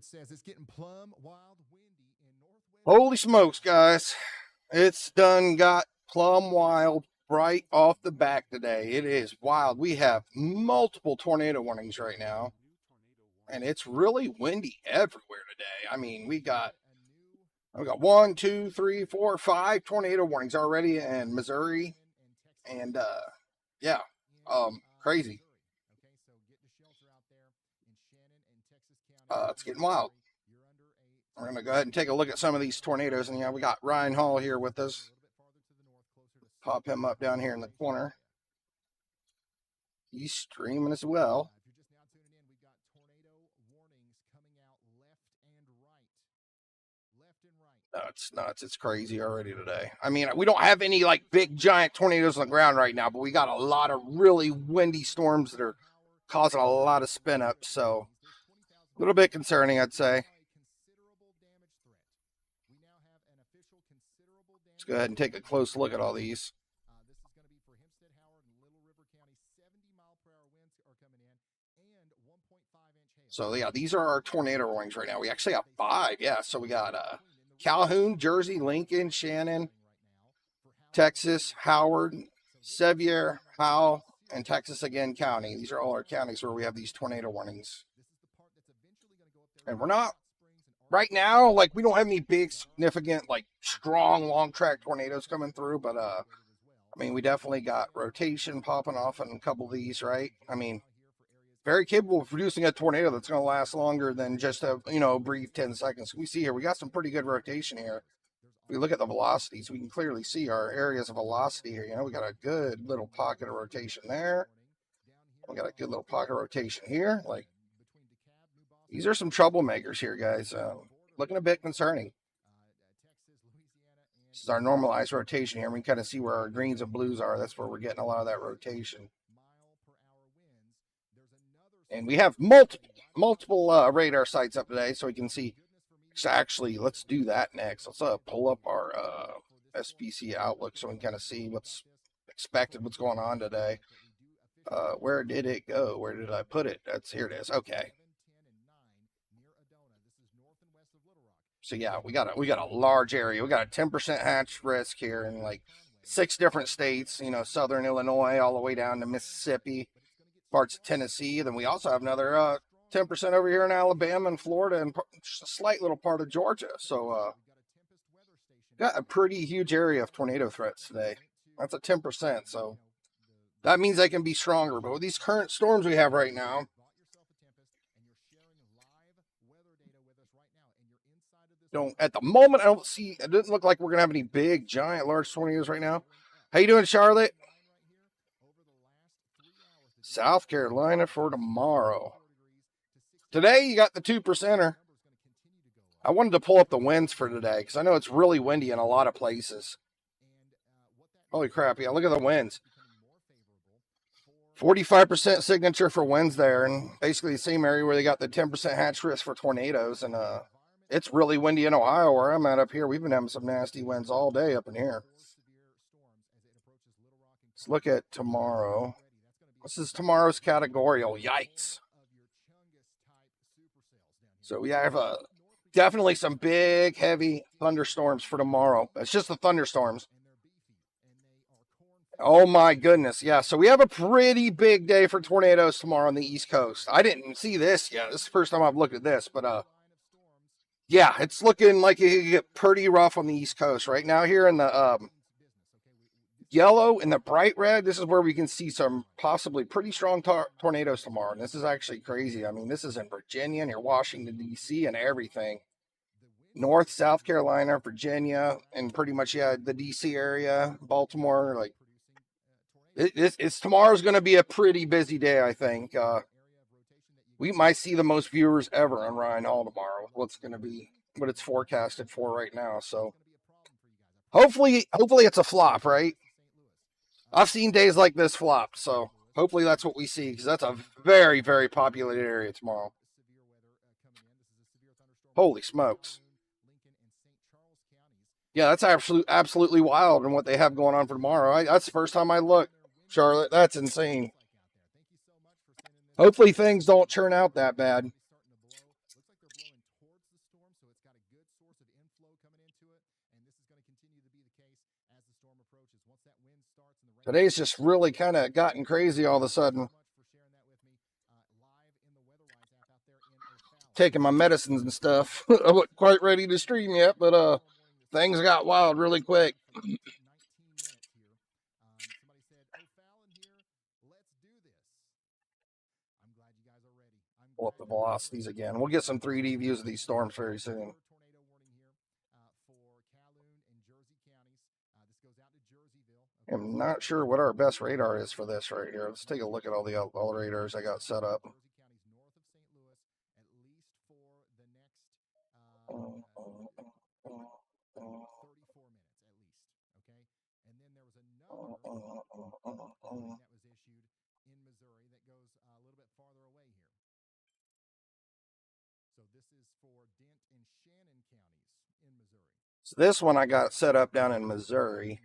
says it's getting plumb wild windy in northwest. Holy smokes, guys. It's done got plumb wild right off the back today. It is wild. We have multiple tornado warnings right now, and it's really windy everywhere today. I mean, we got 1, 2, 3, 4, 5 tornado warnings already in Missouri, and crazy. It's getting wild. We're going to go ahead and take a look at some of these tornadoes. And yeah, we got Ryan Hall here with us. Pop him up down here in the corner. He's streaming as well. No, it's nuts. It's crazy already today. I mean, we don't have any like big giant tornadoes on the ground right now, but we got a lot of really windy storms that are causing a lot of spin up. So a little bit concerning, I'd say. Let's go ahead and take a close look at all these. So yeah, these are our tornado warnings right now. We actually have 5. Yeah, so we got Calhoun, Jersey, Lincoln, Shannon, Texas, Howard, Sevier, Howell, and Texas again County. These are all our counties where we have these tornado warnings. And we're not, right now, like, we don't have any big, significant, like, strong, long-track tornadoes coming through, but, I mean, we definitely got rotation popping off on a couple of these, right? I mean, very capable of producing a tornado that's going to last longer than just a, brief 10 seconds. We see here, we got some pretty good rotation here. If we look at the velocities, we can clearly see our areas of velocity here. We got a good little pocket of rotation there. We got a good little pocket of rotation here. Like, these are some troublemakers here, guys. Looking a bit concerning. This is our normalized rotation here. We can kind of see where our greens and blues are. That's where we're getting a lot of that rotation. And we have multiple radar sites up today, so we can see. Actually, let's do that next. Let's pull up our SPC outlook so we can kind of see what's expected, what's going on today. Where did it go? Where did I put it? Here it is. Okay. So yeah, we got a large area. We got a 10% hatch risk here in like 6 different states. Southern Illinois all the way down to Mississippi, parts of Tennessee. Then we also have another 10% over here in Alabama and Florida, and just a slight little part of Georgia. So got a pretty huge area of tornado threats today. That's a 10%. So that means they can be stronger. But with these current storms we have right now, at the moment, it doesn't look like we're going to have any big, giant, large tornadoes right now. How you doing, Charlotte? South Carolina for tomorrow. Today, you got the 2%er. I wanted to pull up the winds for today because I know it's really windy in a lot of places. Holy crap, yeah, look at the winds. 45% signature for winds there, and basically the same area where they got the 10% hatch risk for tornadoes. And it's really windy in Ohio where I'm at up here. We've been having some nasty winds all day up in here. Let's look at tomorrow. This is tomorrow's categorical. Yikes. So we have definitely some big, heavy thunderstorms for tomorrow. It's just the thunderstorms. Oh my goodness. Yeah, so we have a pretty big day for tornadoes tomorrow on the East Coast. I didn't see this yet. This is the first time I've looked at this, but yeah, it's looking like it could get pretty rough on the East Coast right now. Here in the yellow and the bright red, this is where we can see some possibly pretty strong tornadoes tomorrow. And this is actually crazy. I mean, this is in Virginia, near Washington, D.C. and everything. North, South Carolina, Virginia, and pretty much, yeah, the D.C. area, Baltimore. Like, tomorrow's going to be a pretty busy day, I think. We might see the most viewers ever on Ryan Hall tomorrow. What it's forecasted for right now. So hopefully it's a flop, right? I've seen days like this flop, so hopefully that's what we see, because that's a very, very populated area tomorrow. Holy smokes. Yeah, that's absolutely wild and what they have going on for tomorrow. That's the first time I looked, Charlotte. That's insane. Hopefully things don't turn out that bad. Today's just really kind of gotten crazy all of a sudden. Taking my medicines and stuff. I wasn't quite ready to stream yet, but things got wild really quick. Pull up the velocities again. We'll get some 3D views of these storms very soon. I'm not sure what our best radar is for this right here. Let's take a look at all the radars I got set up. So this one I got set up down in Missouri.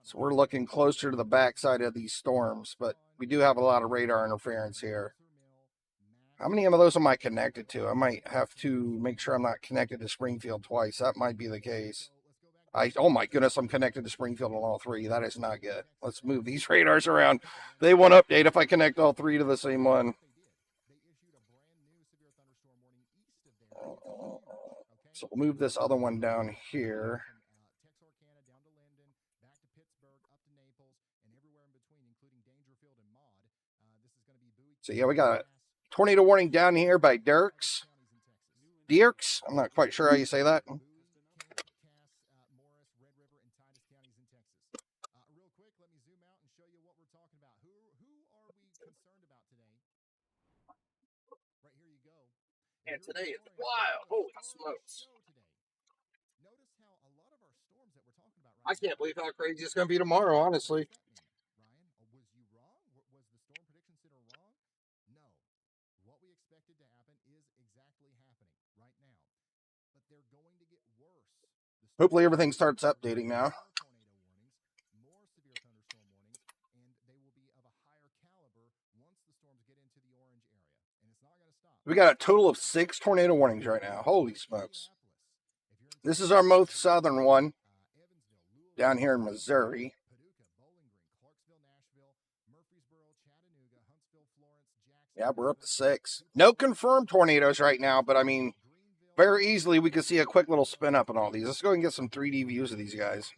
So we're looking closer to the backside of these storms, but we do have a lot of radar interference here. How many of those am I connected to? I might have to make sure I'm not connected to Springfield twice. That might be the case. Oh my goodness, I'm connected to Springfield on all three. That is not good. Let's move these radars around. They won't update if I connect all three to the same one. So we'll move this other one down here. So yeah, we got a tornado warning down here by Dirks. I'm not quite sure how you say that. And today is wild. Holy smokes. I can't believe how crazy it's going to be tomorrow, honestly. Hopefully everything starts updating now. We got a total of 6 tornado warnings right now. Holy smokes. This is our most southern one down here in Missouri. Yeah, we're up to 6. No confirmed tornadoes right now, but I mean, very easily we could see a quick little spin up on all these. Let's go and get some 3D views of these guys.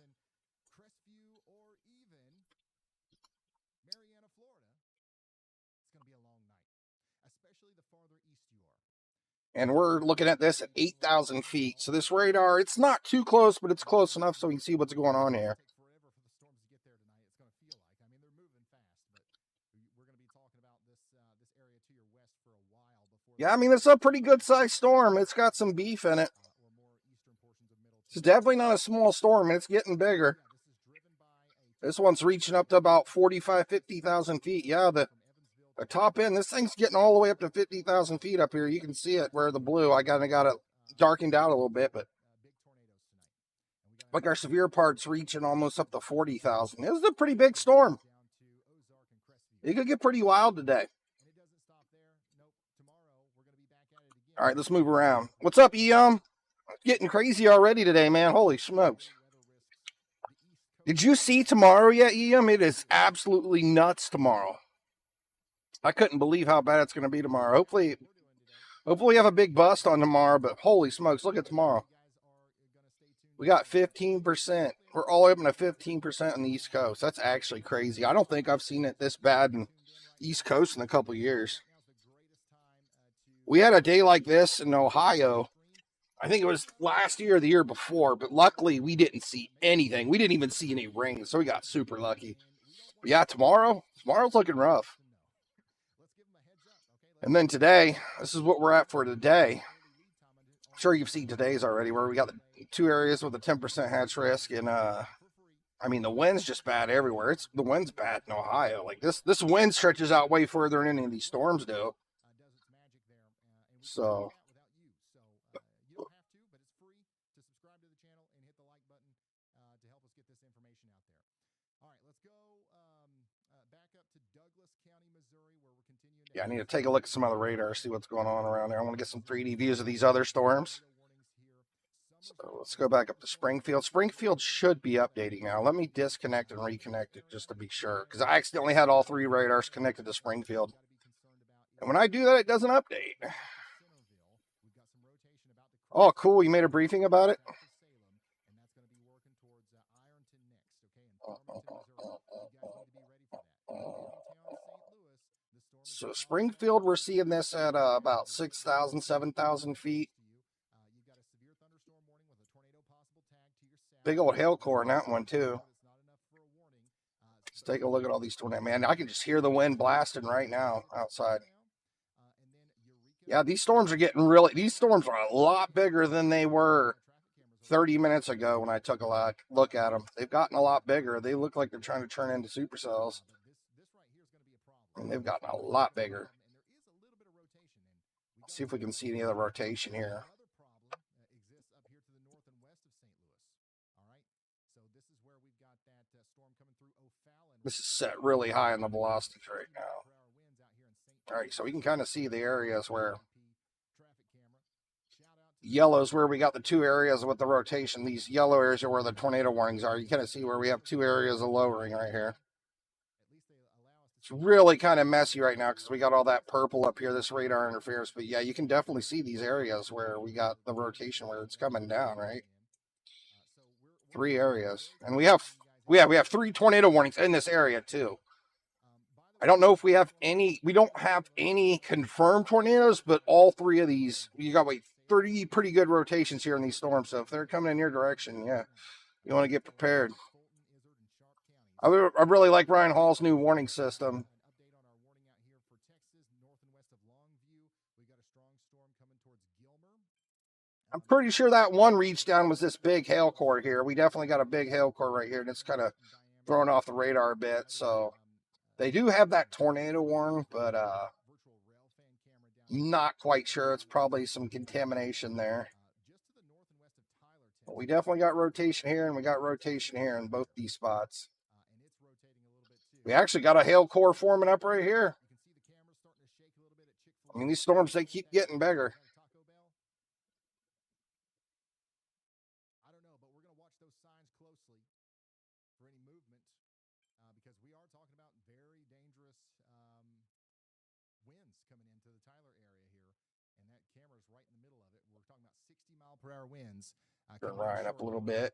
And we're looking at this at 8,000 feet. So this radar, it's not too close, but it's close enough so we can see what's going on here. Yeah, I mean, it's a pretty good sized storm. It's got some beef in it. It's definitely not a small storm, and it's getting bigger. This one's reaching up to about 45, 50,000 feet. Yeah, the top end, this thing's getting all the way up to 50,000 feet up here. You can see it where the blue, I got it darkened out a little bit, but like our severe part's reaching almost up to 40,000. It was a pretty big storm. It could get pretty wild today. All right, let's move around. What's up, Getting crazy already today, man. Holy smokes. Did you see tomorrow yet, It is absolutely nuts tomorrow. I couldn't believe how bad it's going to be tomorrow. Hopefully we have a big bust on tomorrow, but holy smokes, look at tomorrow. We got 15%. We're all up to 15% on the East Coast. That's actually crazy. I don't think I've seen it this bad in East Coast in a couple years. We had a day like this in Ohio. I think it was last year or the year before, but luckily we didn't see anything. We didn't even see any rain, so we got super lucky. But yeah, tomorrow's looking rough. And then today, this is what we're at for today. I'm sure you've seen today's already, where we got the 2 areas with a 10% hatch risk, and I mean, the wind's just bad everywhere. The wind's bad in Ohio. Like this wind stretches out way further than any of these storms do. So yeah, I need to take a look at some other radar, see what's going on around there. I want to get some 3D views of these other storms. So let's go back up to Springfield. Springfield should be updating now. Let me disconnect and reconnect it just to be sure, because I accidentally had all 3 radars connected to Springfield. And when I do that, it doesn't update. Oh, cool. You made a briefing about it? So Springfield, we're seeing this at about 6,000, 7,000 feet. Big old hail core in that one, too. Let's take a look at all these tornadoes. Man, I can just hear the wind blasting right now outside. Yeah, these storms are getting these storms are a lot bigger than they were 30 minutes ago when I took a look at them. They've gotten a lot bigger. They look like they're trying to turn into supercells. And they've gotten a lot bigger. Let's see if we can see any other rotation here. This is set really high in the velocities right now. All right, so we can kind of see the areas where yellow is where we got the 2 areas with the rotation. These yellow areas are where the tornado warnings are. You kind of see where we have 2 areas of lowering right here. It's really kind of messy right now because we got all that purple up here, this radar interference. But yeah, you can definitely see these areas where we got the rotation where it's coming down, right? 3 areas. And we have 3 tornado warnings in this area too. I don't know if we don't have any confirmed tornadoes, but all 3 of these, you got 30 pretty good rotations here in these storms. So if they're coming in your direction, yeah, you want to get prepared. I really like Ryan Hall's new warning system. I'm pretty sure that one reach down was this big hail core here. We definitely got a big hail core right here, and it's kind of throwing off the radar a bit. So they do have that tornado warn, but not quite sure. It's probably some contamination there. But we definitely got rotation here, and we got rotation here in both these spots. We actually got a hail core forming up right here. I mean, these storms, they keep getting bigger. Per-hour winds. Turn Ryan up a little bit.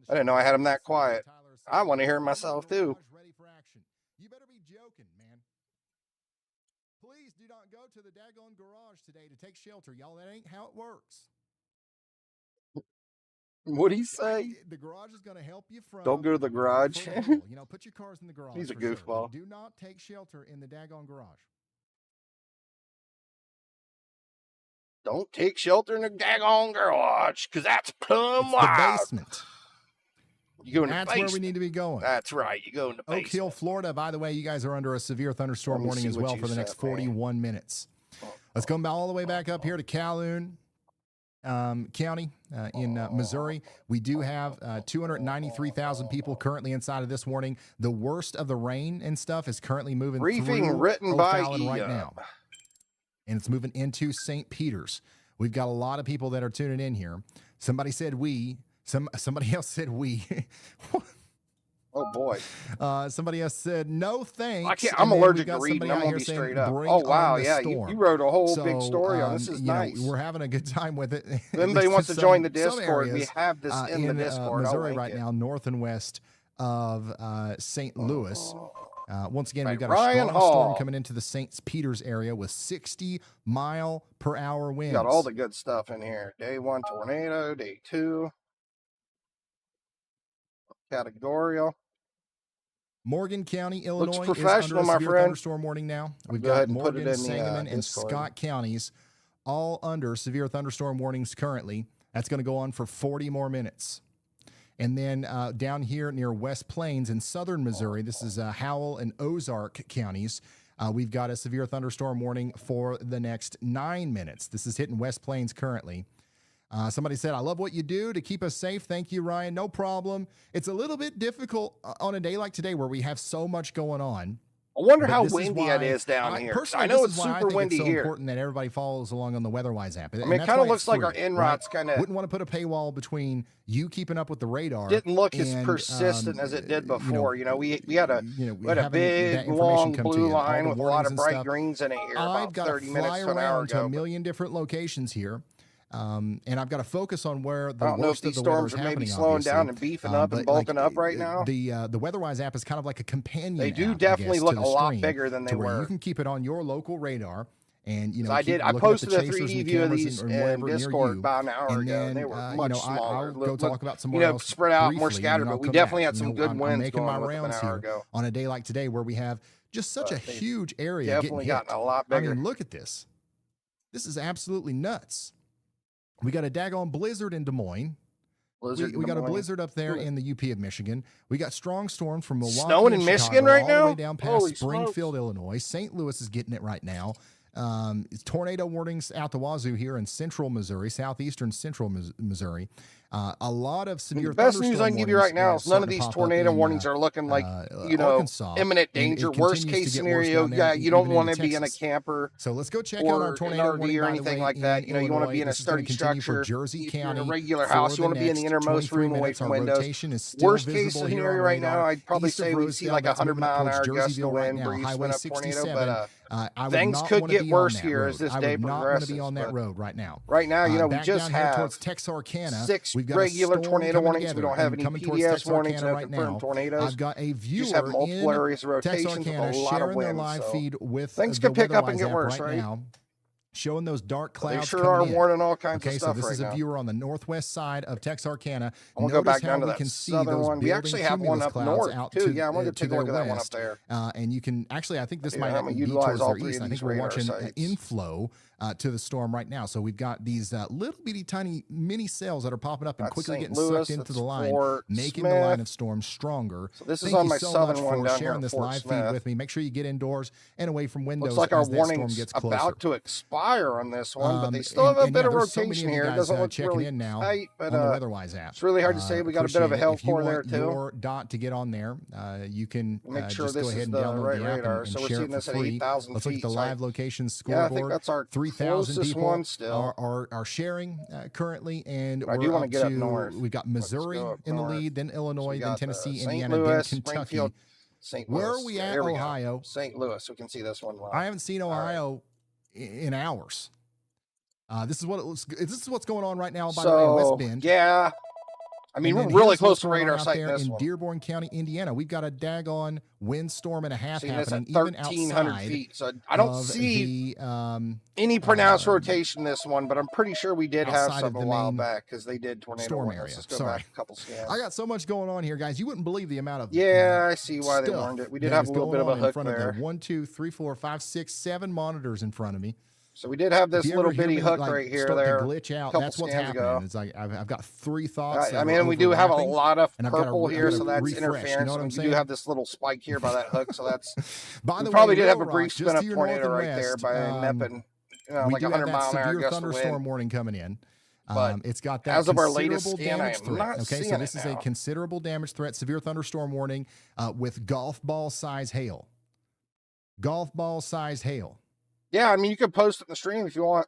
I didn't know I had him that quiet. I want to hear myself too. You better be joking, man. Please do not go to the daggone garage today to take shelter, y'all. That ain't how it works. What'd he say? The garage is going to help you from. Don't go to the garage. Put your cars in the garage. He's a goofball. Do not take shelter in the daggone garage. Don't take shelter in the daggone garage, because that's plumb wild. The basement. You go in the That's basement. where we need to be going. That's right. You go in the basement. Oak Hill, Florida. By the way, you guys are under a severe thunderstorm warning as well for the next 41 minutes. Let's go all the way back up here to Calhoun County in Missouri. We do have 293,000 people currently inside of this warning. The worst of the rain and stuff is currently moving Briefing through written by O'Fallon right now. And it's moving into St. Peter's. We've got a lot of people that are tuning in here. Somebody said we. Somebody else said we. Oh, boy. Somebody else said no thanks. I'm allergic to reading. I'm going to be straight up. Oh, wow. Yeah, you wrote a whole big story on this. Is nice. We're having a good time with it. If anybody wants to join the Discord, we have this in the Discord. Missouri right now, north and west of St. Louis. Once again, we've got Ryan a strong storm coming into the St. Peter's area with 60-mile-per-hour winds. Got all the good stuff in here. Day 1 tornado, day 2 categorical. Morgan County, Illinois, Looks professional, is under a severe my friend. thunderstorm warning now. We've got Morgan, Sangamon, and Scott counties all under severe thunderstorm warnings currently. That's going to go on for 40 more minutes. And then down here near West Plains in southern Missouri, this is Howell and Ozark counties. We've got a severe thunderstorm warning for the next 9 minutes. This is hitting West Plains currently. Somebody said, I love what you do to keep us safe. Thank you, Ryan. No problem. It's a little bit difficult on a day like today where we have so much going on. I wonder But how this is windy why it is down here. personally, I know this it's is why I super think windy it's so here. important that everybody follows along on the WeatherWise app. I mean, it kind of looks like our INROT's kind of wouldn't want to put a paywall between you keeping up with the radar. Didn't look as persistent as it did before. You know, we had a big long blue line with a lot of bright greens in it here about 30 minutes to an hour ago. To a million different locations here. And I've got to focus on where the I don't know if these storms are maybe slowing down and beefing up and bulking up right now. The WeatherWise app is kind of like a companion. They do app, definitely I guess, look to a the lot stream, bigger than they were. You can keep it on your local radar. And you know, I posted a 3D view of these in Discord about an hour ago, and they were much smaller. I'll go talk about some more else spread out, briefly, more scattered, but we definitely had some good winds making going my with them rounds an hour here ago. on a day like today where we have just such a huge area. Definitely gotten a lot bigger. I mean, look at this. This is absolutely nuts. We got a daggone blizzard in Des Moines. We got a blizzard up there in the UP of Michigan. We got strong storms from Milwaukee, snowing in Michigan right now, all the way down past Springfield, Illinois. St. Louis is getting it right now. Tornado warnings out the wazoo here in central Missouri, southeastern central Missouri. A lot of severe. The best news I can give you right now is none of these tornado warnings are looking like Arkansas, imminent danger. Worst case scenario, you don't want to be in a camper. So let's go check out our tornado warning or anything like that. You know, you want to be in a sturdy structure. Jersey County, in a regular house, you want to be in the innermost room away from windows. Worst case scenario right now, I'd probably say we see like 100-mile-an-hour gust of wind, breeze, spin up tornado, but things could get worse here as this day progresses. I would not want to be on that road right now. Right now, you know, we just have Texarkana, 6 regular tornado warnings. We don't have any PDS warnings, no confirmed tornadoes. I've got a viewer just have multiple areas of rotations with a lot of wind. Live feed with things could pick up and get worse, right now. Showing those dark clouds. They sure are warning all kinds of stuff so this right is a viewer on the northwest side of Texarkana. I'm gonna go back down to that southern one. We actually have one up north too. Yeah, I'm gonna take a look at that one up there. And you can actually, I think this might be towards their east. I think we're watching an inflow to the storm right now. So we've got these little bitty tiny mini cells that are popping up and quickly getting sucked into the line, making the line of storms stronger. So this is on my southern one down here sharing this live feed with me. Make sure you get indoors and away from windows. Looks like our warning's about to expire on this one, but they still have a bit of rotation here. It doesn't look really tight, but on the WeatherWise app. It's really hard to say. We got a bit of a hail core there too. Your dot to get on there. You can make sure just this go ahead is and the download right the app radar. and So we're share seeing it this for at free. 8,000 Let's look at the live location yeah, I scoreboard. think that's our 3,000 people one still. are sharing currently, and I do want to get up north. We've got Missouri in the lead, then Illinois, then Tennessee, Indiana, Louis, then Kentucky. St. Louis. Where are we at, Ohio? St. Louis. We can see this one live. I haven't seen Ohio in hours. This is what's going on right now, by the way, in West Bend. Yeah. I mean, we're really close to radar sight there in Dearborn County, Indiana. We've got a daggone windstorm and a half happening even outside feet. So I don't see any pronounced rotation this one, but I'm pretty sure we did have some a while back because they did tornado storm area. Let's go back a couple scans. I got so much going on here, guys. You wouldn't believe the amount of I see why they warned it. We did have a little bit of a hook there. 1, 2, 3, 4, 5, 6, 7 monitors in front of me. So we did have this little bitty hook right here. There, glitch out. That's what's happening. It's like I've got 3 thoughts. I mean, we do have a lot of purple here, so that's interference. And we do have this little spike here by that hook, so that's. By the way, probably did have a brief spin up tornado right there by Neppin. Like 100-mile-an-hour gust of wind. Thunderstorm warning coming in. It's got that as of our latest scan, I am threat. not Okay, seeing so this is a considerable damage threat, severe thunderstorm warning with golf ball size hail. Golf ball size hail. Yeah, I mean, you could post it in the stream if you want.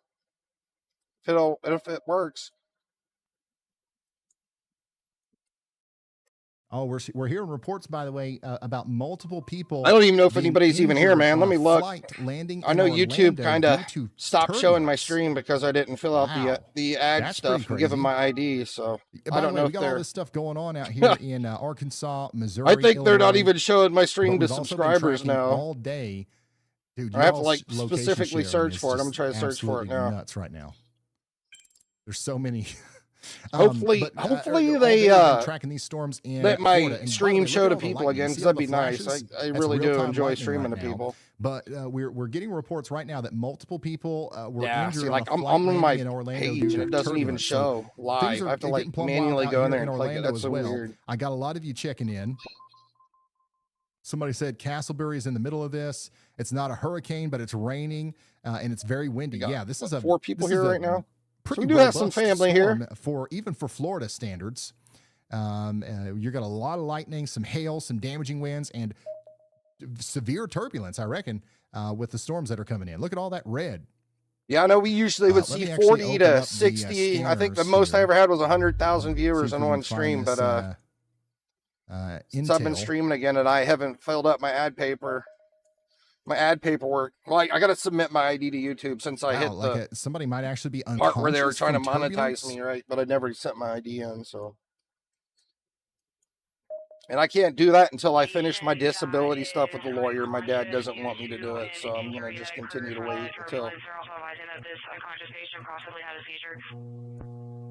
If it works. Oh, we're hearing reports, by the way, about multiple people. I don't even know if anybody's even here, man. Let me look. I know YouTube kind of stopped showing my stream because I didn't fill out the ad stuff and give them my ID. So I don't know if we got all this stuff going on out here in Arkansas, Missouri. I think they're not even showing my stream to subscribers now. All day. Dude, I have to specifically search for it. I'm trying to search for it now. Nuts right now. There's so many. Hopefully they tracking these storms in let my stream show to people again, because that'd be nice. I really do enjoy streaming to people. But we're getting reports right now that multiple people were injured. I'm on my page and it doesn't even show live. I have to manually go in there and click it. That's so weird. I got a lot of you checking in. Somebody said Castleberry is in the middle of this. It's not a hurricane, but it's raining and it's very windy. Yeah, this is 4 people here right now. So we do have some family here. Even for Florida standards. You've got a lot of lightning, some hail, some damaging winds, and severe turbulence, I reckon, with the storms that are coming in. Look at all that red. Yeah, I know we usually would see 40 to 60. I think the most I ever had was 100,000 viewers on one stream, but since I've been streaming again and I haven't filled up my ad paperwork. Well, I got to submit my ID to YouTube since I hit the somebody might actually be part where they were trying to monetize me, right? But I never sent my ID in, so. And I can't do that until I finish my disability stuff with the lawyer. My dad doesn't want me to do it, so I'm going to just continue to wait until.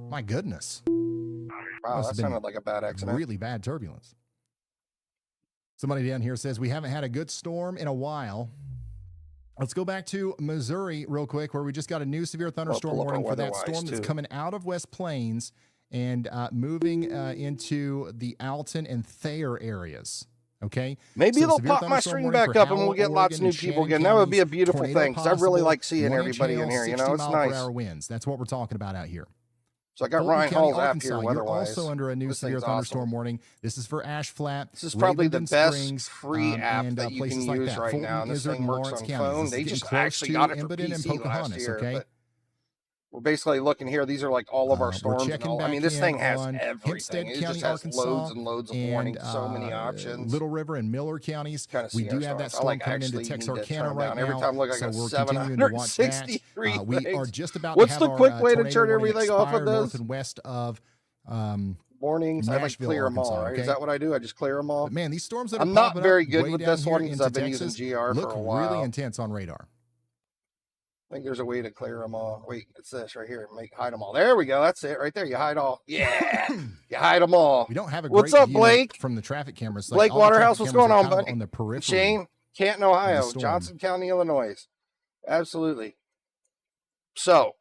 My goodness. Wow, that sounded like a bad accident. Really bad turbulence. Somebody down here says, we haven't had a good storm in a while. Let's go back to Missouri real quick, where we just got a new severe thunderstorm warning for that storm that's coming out of West Plains and moving into the Alton and Thayer areas. Okay. Maybe they'll pop my stream back up and we'll get lots of new people again. That would be a beautiful thing because I really like seeing everybody in here. You know, it's nice. Winds. That's what we're talking about out here. So I got Ryan Hall's app here weather-wise. You're also under a new severe thunderstorm warning. This is for Ash Flat. This is probably the best free app that you can use right now. This thing works on phone. They just actually got it for PC last year. Okay. We're basically looking here. These are like all of our storms. I mean, this thing has everything. It just has loads and loads of warnings, so many options. Little River and Miller counties. We do have that storm coming into Texarkana right now. Every time I look, I got 763 things. We are just about What's the quick way to turn everything off of this? North and west of mornings. I like clear them all, right? Is that what I do? I just clear them all? But man, these storms that are I'm not very good with this one because I've been using GR for a while. Look really intense on radar. I think there's a way to clear them all. Wait, it's this right here. Hide them all. There we go. That's it right there. You hide all. Yeah. You hide them all. We don't have a great What's up, Blake? From the traffic cameras. Blake Waterhouse, what's going on, buddy? On the periphery. Shane, Canton, Ohio. Johnson County, Illinois. Absolutely. So,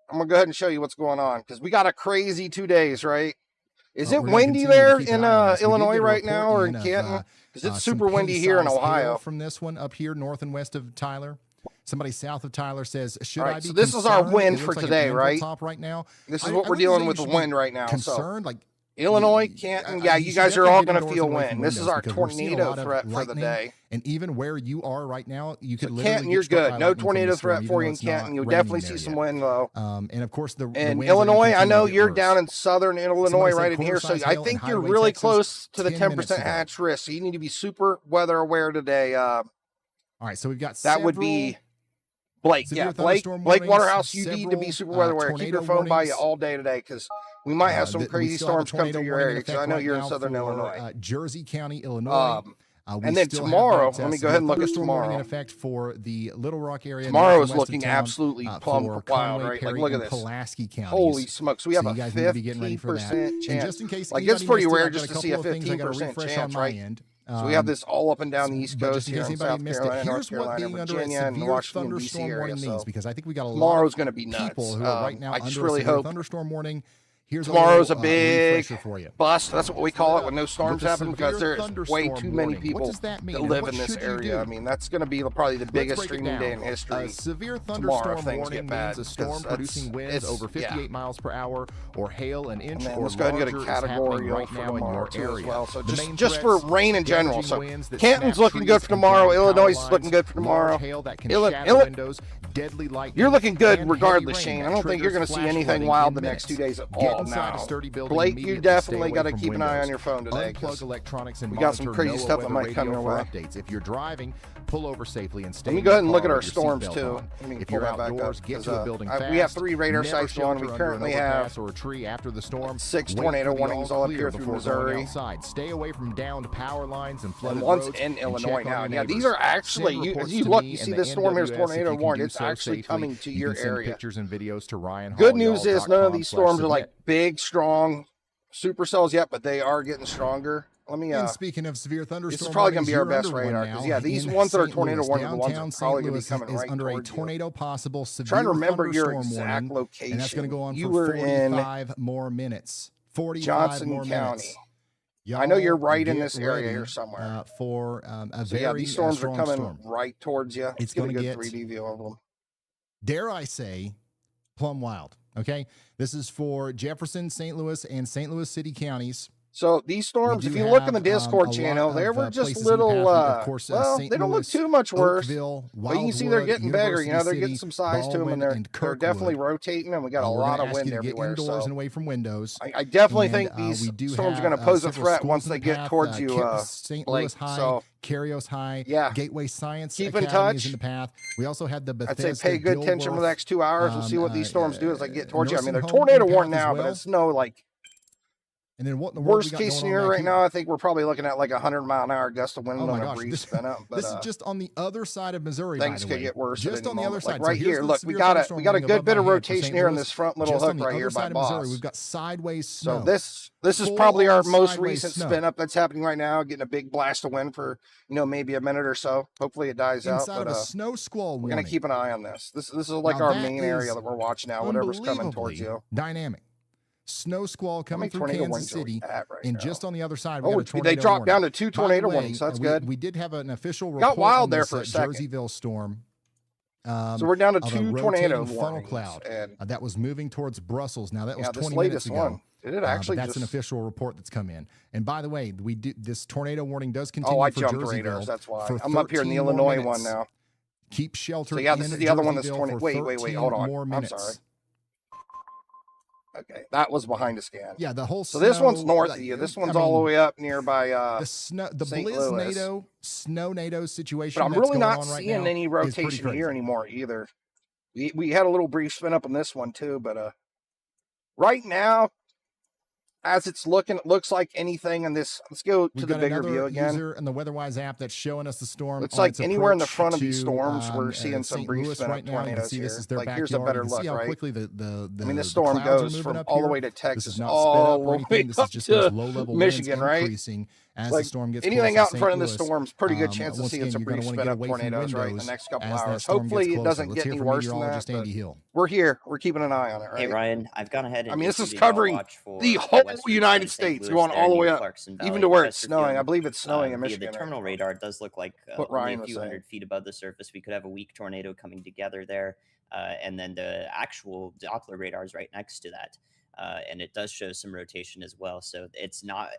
I'm going to go ahead and show you what's going on because we got a crazy 2 days, right? Is it windy there in Illinois right now or in Canton? Because it's super windy here in Ohio. From this one up here north and west of Tyler. Somebody south of Tyler says, should I be so this is our wind for today, right? Top right now. This is what we're dealing with the wind right now. Concerned, like Illinois, Canton, yeah, you guys are all going to feel wind. This is our tornado threat for the day. And even where you are right now, you could literally Canton, you're good. No tornado threat for you in Canton. You'll definitely see some wind, though. And of course, in Illinois, I know you're down in southern Illinois right in here, so I think you're really close to the 10% hatch risk. So you need to be super weather aware today. All right, so we've got that would be Blake. Yeah, Blake Waterhouse, you need to be super weather aware. Keep your phone by you all day today because we might have some crazy storms come through your area because I know you're in southern Illinois. Jersey County, Illinois. And then tomorrow, let me go ahead and look at tomorrow. In effect for the Little Rock area. Tomorrow is looking absolutely plumb wild, right? Like, look at this. Pulaski Counties. Holy smokes, we have a 15% chance. Just in case, like it's pretty rare just to see a 15% chance, right? So we have this all up and down the East Coast here in South Carolina, North Carolina, Virginia, and Washington, D.C. area. So because I think we got a lot tomorrow's going to be nuts. People who are right now I just really hope thunderstorm warning. Tomorrow's a big bust. That's what we call it when no storms happen because there's way too many people that live in this area. I mean, that's going to be probably the biggest streaming day in history. Severe thunderstorm warning means a storm producing winds over 58 miles per hour or hail an inch or let's go ahead and get a category right now in your area. Well. So just for rain in general. So Canton's looking good for tomorrow. Illinois is looking good for tomorrow. You're looking good regardless, Shane. I don't think you're going to see anything wild the next 2 days at all. Now, Blake, you definitely got to keep an eye on your phone today. We got some crazy stuff that might come your way. If you're driving, pull over safely and stay. Let me go ahead and look at our storms too. If you're outdoors, get to a building fast. We have 3 radar sites going. We currently have 6 tornado warnings all up here through Missouri. Stay away from downed power lines and flooded roads. One's in Illinois now. Yeah, these are actually. As you look, you see this storm here's tornado warning. It's actually coming to your area. Pictures and videos to Ryan. Good news is none of these storms are like big, strong supercells yet, but they are getting stronger. Let me. And speaking of severe thunderstorms, this is probably going to be our best radar because these ones that are tornado warning are the ones that are probably going to be coming right under towards a tornado possible. Severe trying to remember your exact location. And that's going to go on for 45 more minutes. 45 Johnson more County. Minutes. I know you're right in this area here somewhere. For a very these storms are coming storm. Right towards you. It's going to get a good 3D view of them. Dare I say, plumb wild. Okay, this is for Jefferson, St. Louis, and St. Louis City counties. So these storms, if you look in the Discord channel, they were just little, well, they don't look too much worse. But you can see they're getting bigger. You know, they're getting some size to them, and they're definitely rotating, and we got a lot of wind everywhere. Indoors and away from windows. I definitely think these storms are going to pose a threat once they get towards you, St. Blake. Louis High, So Carios High, yeah, Gateway Science keep in Academy touch. is in the path. We also had the Bethesda, I'd say pay good attention for the next 2 hours. We'll see what these storms do as they get towards you. I mean, they're Nursing home tornado in the warning path as now, well. but it's no like. And then what in the world Worst case scenario right now, I think we're probably looking at like 100-mile-an-hour gust of wind Oh my on a gosh, breeze this, spin up. But, this is just on the other side of Missouri. things by the could way. get worse. Just on the other side, like right so here. Look, we got a good bit of rotation here in this front little hook right here by Boss. We've got sideways snow. So this is probably our most recent spin up that's happening right now. Getting a big blast of wind for maybe a minute or so. Hopefully it dies out. Inside of a snow squall warning. We're gonna keep an eye on this. This is like our main area that we're watching now. Whatever's coming towards you. Dynamic. Snow squall coming through Kansas City, and just on the other side, we got a tornado they dropped warning. down to 2 tornado warnings. So that's good. We did have an official report got wild on there this, for a second. Jerseyville storm. So we're down to 2 tornado funnel warnings, cloud and that was moving towards Brussels. Now that was 20 this minutes latest ago. one. Did it actually? That's an official report that's come in. And by the way, this tornado warning does continue. Oh, I for jumped Jerseyville radars. That's why I'm up here in the Illinois one now. Keep sheltered. So yeah, this is the other one that's 20. Wait, hold on. I'm sorry. Okay, that was behind a scan. Yeah, the whole. So this one's north of you. This one's all the way up nearby. The Bliznado snow-nado situation. But I'm really not seeing any rotation here anymore either. We had a little brief spin up on this one too, but right now, as it's looking, it looks like anything in this. Let's go to the bigger view again. User in the WeatherWise app that's showing us the storm. It's like anywhere in the front of these storms, we're seeing some brief spin up tornadoes here. Like here's a better look, right? Quickly the I mean, this storm goes from all the way to Texas, all the way up to Michigan, right? As the storm gets anything out in front of the storm's pretty good chance of seeing some brief spin up tornadoes right in the next couple hours. Hopefully it doesn't get any worse than that. We're here. We're keeping an eye on it, right? Hey Ryan, I've gone ahead and this is covering the whole United States, going all the way up, even to where it's snowing. I believe it's snowing in Michigan. The terminal radar does look like only a few hundred feet above the surface. We could have a weak tornado coming together there, and then the actual Doppler radar is right next to that. And it does show some rotation as well. So it's not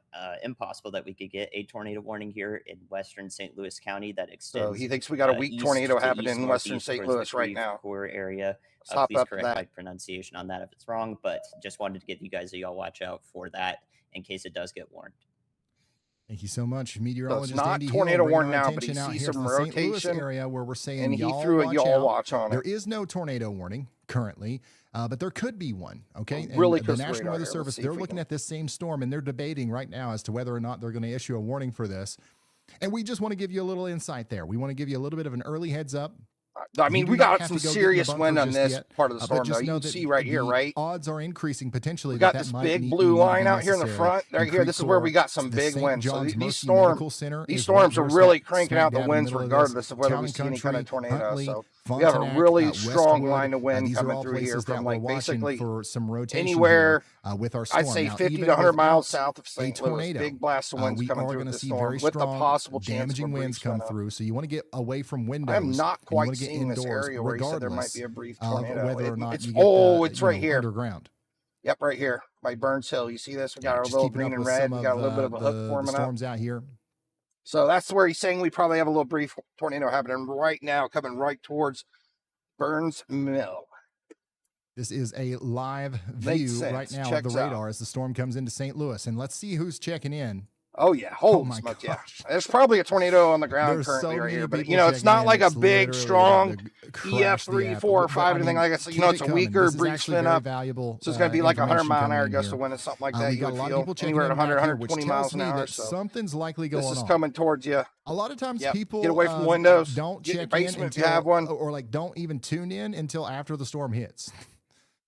impossible that we could get a tornado warning here in western St. Louis County that extends. So he thinks we got a weak tornado happening in western St. Louis right now. Core area. Please correct my pronunciation on that if it's wrong, but just wanted to get you guys y'all watch out for that in case it does get warned. Thank you so much, meteorologist. So it's not tornado warning now, but he sees some rotation area where we're saying, and he threw a y'all watch on it. There is no tornado warning currently, but there could be one. Okay, really, the National Weather Service, they're looking at this same storm and they're debating right now as to whether or not they're going to issue a warning for this. And we just want to give you a little insight there. We want to give you a little bit of an early heads up. I mean, we got some serious wind on this part of the storm, though. You can see right here, right? Odds are increasing potentially. We got this big blue line out here in the front. Right here, this is where we got some big winds. So these storms are really cranking out the winds regardless of whether we see any kind of tornado. So we have a really strong line of wind coming through here from like basically anywhere, I'd say 50 to 100 miles south of St. Louis. Big blasts of winds coming through the storm with the possible chance of winds come through. So you want to get away from windows. I'm not quite seeing this area where you said there might be a brief tornado. Whether or not it's right here. Underground. Yep, right here by Burns Hill. You see this? We got our little green and red. We got a little bit of a hook forming up. Storms out here. So that's where he's saying we probably have a little brief tornado happening right now, coming right towards Burns Mill. This is a live view right now of the radar as the storm comes into St. Louis. And let's see who's checking in. Oh, yeah. Holy smokes, yeah. There's probably a tornado on the ground currently right here. But, it's not like a big, strong EF 3, 4, or 5, anything like that. So, it's a weaker brief spin up. So it's going to be like a 100-mile-an-hour gust of wind or something like that. You would feel anywhere at 100, 120 miles an hour. So something's likely going on. This is coming towards you. A lot of times people get away from windows. Don't check in basement if you have one. Or like don't even tune in until after the storm hits.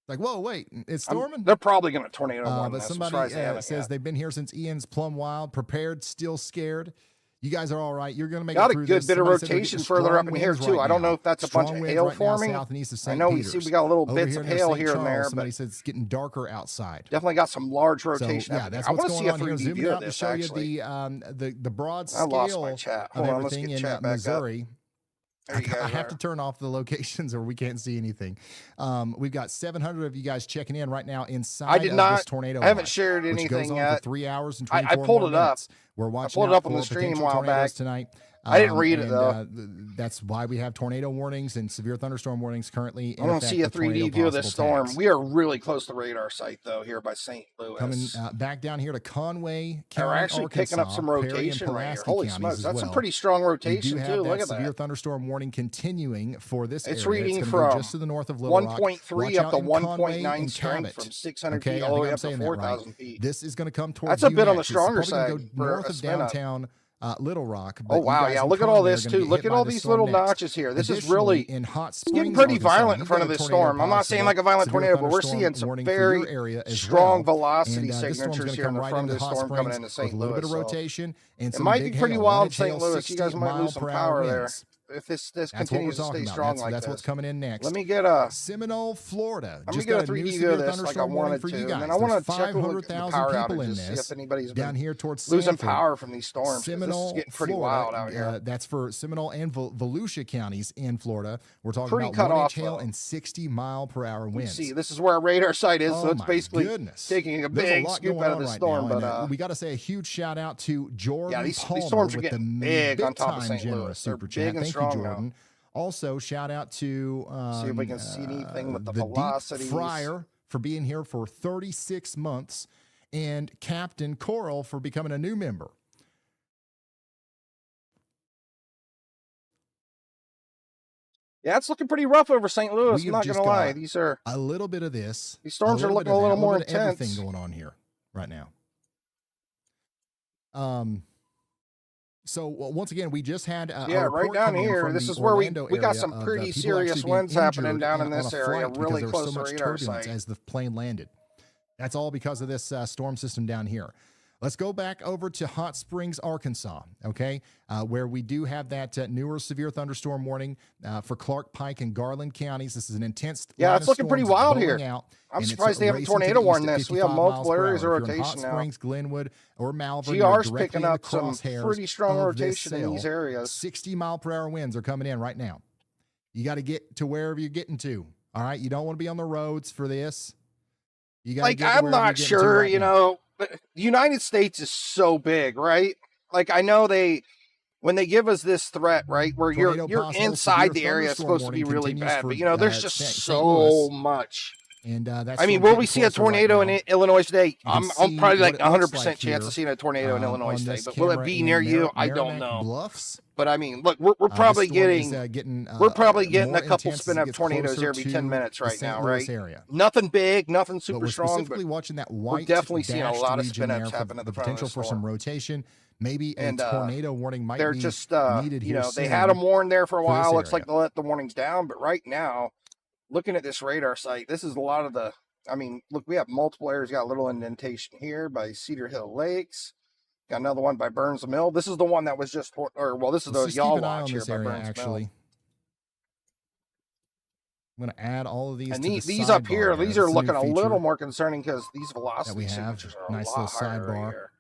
Like, whoa, wait, it's storming? They're probably going to tornado warn but somebody says they've been here since Ian's Plum Wild, prepared, still scared. You guys are all right. You're going to make it through this. Got a good bit of rotation further up in here, too. I don't know if that's a bunch of hail forming. I know we got a little bits of hail here and there. Somebody said it's getting darker outside. Definitely got some large rotation. Yeah, that's what's going on here. Zooming out to show you the broad scale of everything in Missouri. There you I have to turn off the locations or we can't see anything. We've got 700 of you guys checking in right now inside this tornado. I haven't shared anything which goes on yet. For 3 hours and 24 I pulled it up. We're watching I pulled it up on the stream a while back tonight. I didn't read it though. That's why we have tornado warnings and severe thunderstorm warnings currently. I don't see a 3D view of this storm. We are really close to radar site though here by St. Louis. Coming back down here to Conway County, We're actually Arkansas, picking up some rotation right here. Holy smokes, that's a pretty strong rotation too. Look at that. Severe thunderstorm warning continuing for this area. It's reading from just to the north of Little Rock. 1.3 up to 1.9 strength from 600 feet all the way up to 4,000 feet. This is going to come towards. That's a bit on the stronger side. Go north of downtown. Little Rock. Oh wow, yeah! Look at all this too. Look at all these little notches here. This is really in Hot Springs, getting pretty violent in front of this storm. I'm not saying like a violent tornado, but we're seeing some very strong velocity signatures here in the front of this storm coming into St. Louis. A little bit of rotation, and it might be pretty wild in St. Louis. You guys might lose some power there. If this continues to stay strong like this. That's what's coming in next. Let me get a Seminole, Florida. Let me get a 3D view of this like I wanted to. And I want to check the power outages, see if anybody's down here towards losing power from these storms. Seminole, this is getting pretty wild out here. That's for Seminole and Volusia counties in Florida. We're talking pretty about 1 inch hail though. and 60-mile-per-hour winds. See, this is where our radar site is, so it's basically taking a big scoop out of the storm. But we got to say a huge shout out to Jordan. Yeah, these storms are getting big on top of St. Louis. They're big and strong now. Also, shout out to see if we can see anything with the velocities. Fryer for being here for 36 months, and Captain Coral for becoming a new member. Yeah, it's looking pretty rough over St. Louis. I'm not gonna lie. These are a little bit of this. These storms are looking a little more intense. Everything going on here right now. So once again, we just had right down here. This is where we got some pretty serious winds happening down in this area, really close to radar site as the plane landed. That's all because of this storm system down here. Let's go back over to Hot Springs, Arkansas, okay, where we do have that newer severe thunderstorm warning for Clark, Pike, and Garland counties. This is an intense. Yeah, it's looking pretty wild here. I'm surprised they haven't tornado warned this. We have multiple areas of rotation Hot now. Springs, Glenwood, or Malvern. GR's picking up some pretty strong rotation in these areas. 60-mile-per-hour winds are coming in right now. You got to get to wherever you're getting to. All right, you don't want to be on the roads for this. You got I'm not sure, you know. But the United States is so big, right? Like I know when they give us this threat, right, where you're inside the area, it's supposed to be really bad, but you know, there's just so much. And that's I mean, will we see a tornado in Illinois today? I'm probably like 100% chance of seeing a tornado in Illinois today, but will it be near you? I don't know. Bluffs. But I mean, look, we're probably getting a couple spin up tornadoes every 10 minutes right now, right? Nothing big, nothing super strong. But watching that we're definitely seeing a lot of spin ups happen at the potential for some rotation. Maybe a tornado warning might be just needed you here. know, they had them warned there for a while. Looks like they let the warnings down, but right now, looking at this radar site, this is a lot of the. I mean, look, we have multiple areas. Got a little indentation here by Cedar Hill Lakes. Got another one by Burns Mill. This is the one that was just, this is the y'all watch here by Burns Mill. I'm going to add all of these. And these up here, these are looking a little more concerning because these velocity signatures are a lot higher right here.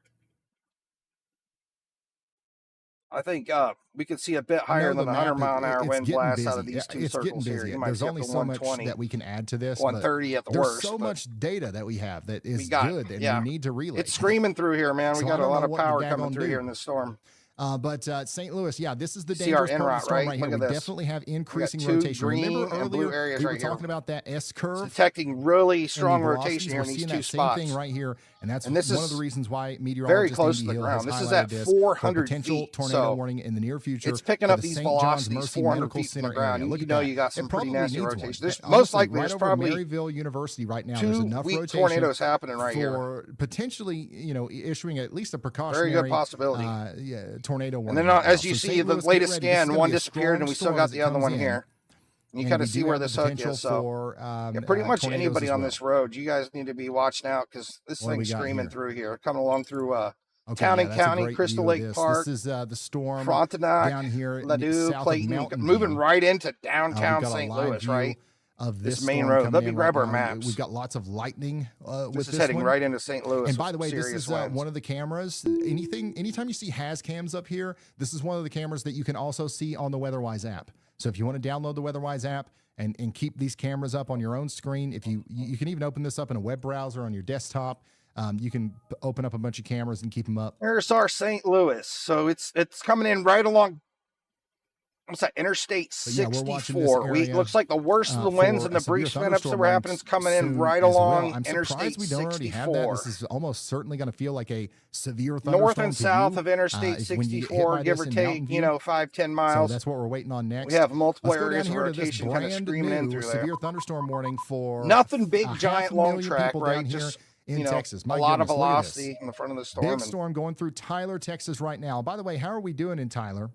I think we could see a bit higher than the 100-mile-an-hour wind blast out of these two circles here. You might There's only so much that we can add to this. 130 at the worst. There's so much data that we have that is good, and we need to relay. It's screaming through here, man. We got a lot of power coming through here in this storm. But St. Louis, this is the dangerous part of the storm right here. We definitely have increasing rotation. Remember earlier we were talking about that S curve? It's detecting really strong rotation here in these two spots. Same thing right here, and that's one of the reasons why meteorologists very close to the ground. This is at 400 potential tornado warning in the near future. It's picking up these velocities 400 feet from the ground. You know you got some pretty nasty rotation. There's most likely there's probably Maryville University right now. There's enough rotation tornadoes happening right here for potentially issuing at least a precautionary very good possibility tornado warning. And then as you see, the latest scan, one disappeared, and we still got the other one here. And you kind of see where this hook is. So, pretty much anybody on this road, you guys need to be watching out because this thing's screaming through here, coming along through Town and County, Crystal Lake Park. This is the storm Frontenac, down here, Ladue, Clayton, moving right into downtown St. Louis, right? Of this main road. Let me grab our maps. We've got lots of lightning. This is heading right into St. Louis. And by the way, this is one of the cameras. Anytime you see has cams up here, this is one of the cameras that you can also see on the WeatherWise app. So if you want to download the WeatherWise app and keep these cameras up on your own screen, if you can even open this up in a web browser on your desktop. You can open up a bunch of cameras and keep them up. There's our St. Louis. So it's coming in right along. What's that? Interstate 64. Looks like the worst of the winds and the brief spin-ups that were happening is coming in right along Interstate 64. This is almost certainly going to feel like a severe thunderstorm. North and south of Interstate 64, give or take, 5-10 miles. So that's what we're waiting on next. We have multiple areas of rotation kind of screaming in through there. Severe thunderstorm warning for nothing big, giant, long track, right? Just in Texas. A lot of velocity in the front of the storm. Big storm going through Tyler, Texas right now. By the way, how are we doing in Tyler?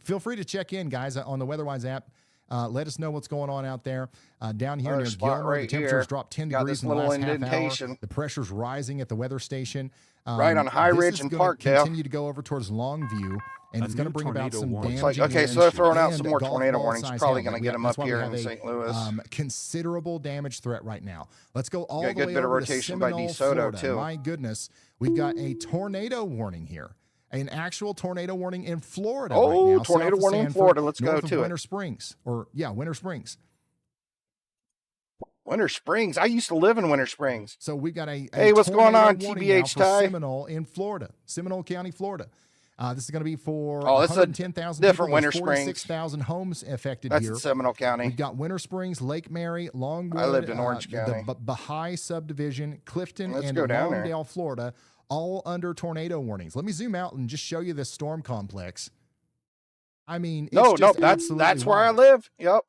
Feel free to check in, guys, on the WeatherWise app. Let us know what's going on out there. Down here near Gilmer, the temperatures dropped 10 degrees in the last half hour. The pressure's rising at the weather station. Right on High Ridge and Parkdale. Continue to go over towards Longview, and it's going to bring about some damage. Okay, so they're throwing out some more tornado warnings. Probably going to get them up here in St. Louis. Considerable damage threat right now. Let's go all the way over to bit of rotation by DeSoto, Florida. too. My goodness, we've got a tornado warning here. An actual tornado warning in Florida right now. Tornado warning in Florida. Let's go to Winter Springs. Winter Springs. Winter Springs. I used to live in Winter Springs. So we've got a hey, what's going on, TBH Ty? Seminole in Florida. Seminole County, Florida. This is going to be for this is a 110,000 different people. Winter Springs. 46,000 homes affected That's here. in Seminole County. We've got Winter Springs, Lake Mary, Longwood. I lived in Orange County. The Baha'i subdivision, Clifton, Let's and go down Longdale, Florida. All under tornado warnings. Let me zoom out and just show you this storm complex. I mean, that's where I live. Yep.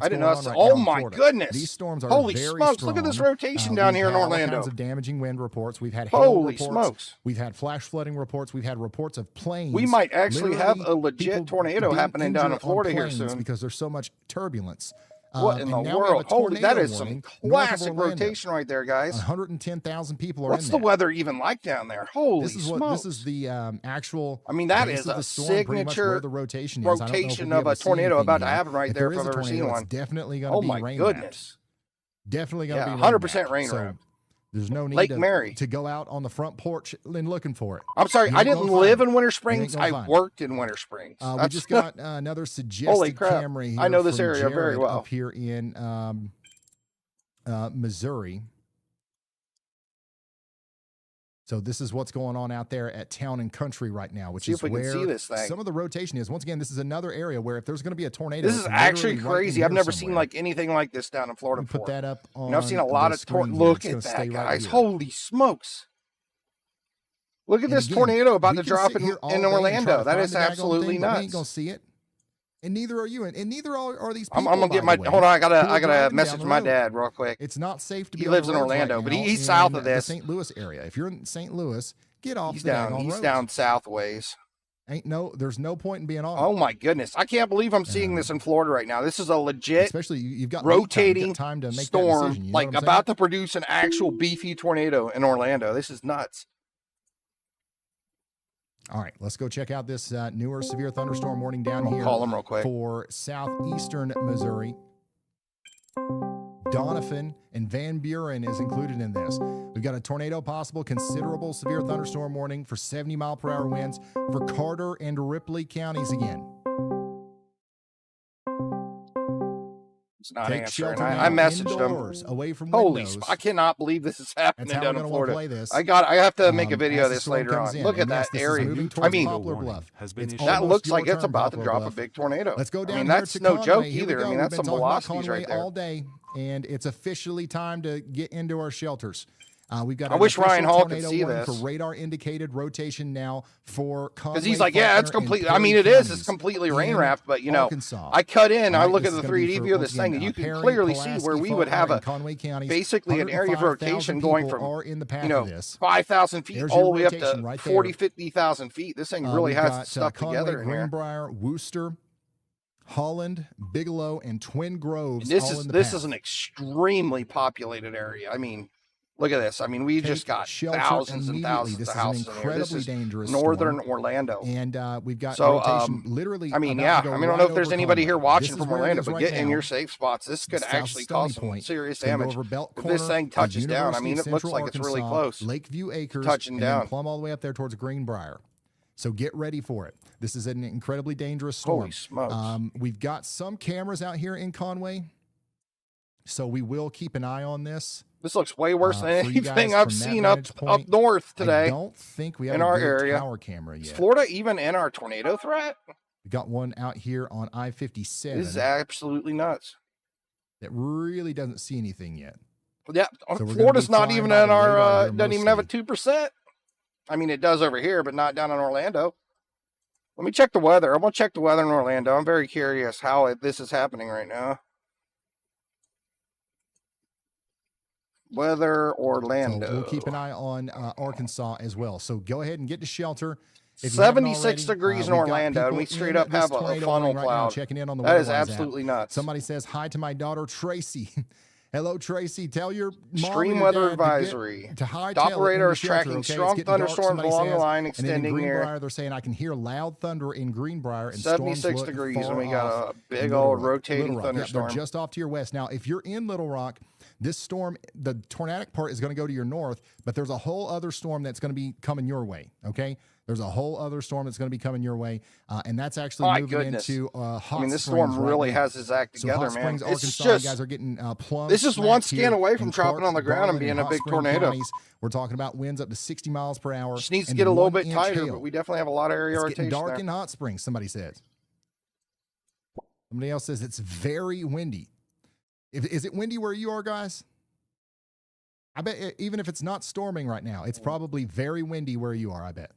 I didn't know. Oh my goodness! These storms are holy very smokes! strong. Look at this rotation down here in Orlando. All kinds of damaging wind reports. We've had hail holy reports. Smokes! We've had flash flooding reports. We've had reports of planes. We might actually have a legit tornado happening down in Florida here soon because there's so much turbulence. What in the world? Holy, that is some classic rotation right there, guys. 110,000 people are What's the weather even like down there? Holy smokes. This is the actual. I mean, that is a signature the rotation of a tornado about to happen right there if I've ever seen one. It's definitely going to be rain. Oh my goodness. Definitely going to be 100% rain wrapped. There's no need Lake Mary to go out on the front porch and looking for it. I'm sorry, I didn't live in Winter Springs. I worked in Winter Springs. We just got another suggested camera here. I know this area Jared very well. Up here in Missouri. So this is what's going on out there at Town and Country right now, which is where some of the rotation is. Once again, this is another area where if there's going to be a tornado, this is actually crazy. I've never seen like anything like this down in Florida before. Put that up on I've seen a lot of look at that, guys. Holy smokes. Look at this tornado about to drop in Orlando. That is absolutely nuts. We ain't going to see it. And neither are you, and neither are these people. I'm gonna get my. Hold on, I gotta message my dad real quick. It's not safe to be. He lives in Orlando, but he's south of this. The St. Louis area. If you're in St. Louis, get off. He's down south ways. There's no point in being on. Oh my goodness, I can't believe I'm seeing this in Florida right now. This is a legit, especially you've got rotating time to make storm, that decision, like about to produce an actual beefy tornado in Orlando. This is nuts. All right, let's go check out this newer severe thunderstorm warning down here. Call them real quick. For southeastern Missouri. Donovan and Van Buren is included in this. We've got a tornado possible, considerable severe thunderstorm warning for 70-mile-per-hour winds for Carter and Ripley counties again. It's not answering. I messaged them. Away from holy, windows. I cannot believe this is happening down in Florida. Play this. I have to make a video of this later on. Look at that area. I mean, that looks like it's about to drop a big tornado. Let's go down. I mean, that's no joke either. I mean, that's some velocities right there. All day, and it's officially time to get into our shelters. We've got. I wish Ryan Hall could see this. For radar indicated rotation now for because he's like, yeah, it's completely. I mean, it is. It's completely rain wrapped, but you know, Arkansas. I cut in. I look at the 3D view of this thing, and you can clearly see where we would have a basically an area of rotation going from 5,000 feet all the way up to 40, 50,000 feet. This thing really has stuff together in here. Greenbrier, Worcester, Holland, Bigelow, and Twin Groves. This is an extremely populated area. I mean. Look at this. I mean, we just got thousands and thousands of houses in here. This is dangerous northern Orlando. And we've got rotation literally. I mean, yeah. I mean, I don't know if there's anybody here watching from Orlando, but get in your safe spots. This could actually cause some serious damage. If this thing touches down, I mean, it looks like it's really close. Lakeview Acres. Touching down. Plumb all the way up there towards Greenbrier. So get ready for it. This is an incredibly dangerous storm. Holy smokes. We've got some cameras out here in Conway, so we will keep an eye on this. This looks way worse than anything I've seen up north today. I don't think we have in a our good area. tower camera yet. Is Florida even in our tornado threat? We got one out here on I-57. This is absolutely nuts. That really doesn't see anything yet. Yeah, So Florida's not even in our, doesn't even have a 2%. I mean, it does over here, but not down in Orlando. Let me check the weather. I'm going to check the weather in Orlando. I'm very curious how this is happening right now. Weather Orlando. So we'll keep an eye on Arkansas as well. So go ahead and get to shelter. 76 degrees in Orlando, and we straight up have a funnel cloud. Checking in on the that is absolutely nuts. Somebody says hi to my daughter Tracy. Hello, Tracy. Tell your mom extreme weather advisory. Doppler radar is tracking strong thunderstorms along the line, extending here. They're saying I can hear loud thunder in Greenbrier. And 76 degrees, and we got a big old rotating thunderstorm. Yeah, they're just off to your west. Now, if you're in Little Rock, this storm, the tornadic part is going to go to your north, but there's a whole other storm that's going to be coming your way. Okay. There's a whole other storm that's going to be coming your way, and that's actually moving into Hot Springs. I mean, this storm really has his act together, so Hot Springs, man. Arkansas, It's just, you guys are getting plumb. This is one scan away from Clark, dropping on the ground and being a big tornado. Counties. We're talking about winds up to 60 miles per hour. Just needs to get a little bit tighter, but we definitely have a lot of area rotation. It's getting dark in Hot Springs, somebody says. Somebody else says it's very windy. Is it windy where you are, guys? I bet even if it's not storming right now, it's probably very windy where you are, I bet.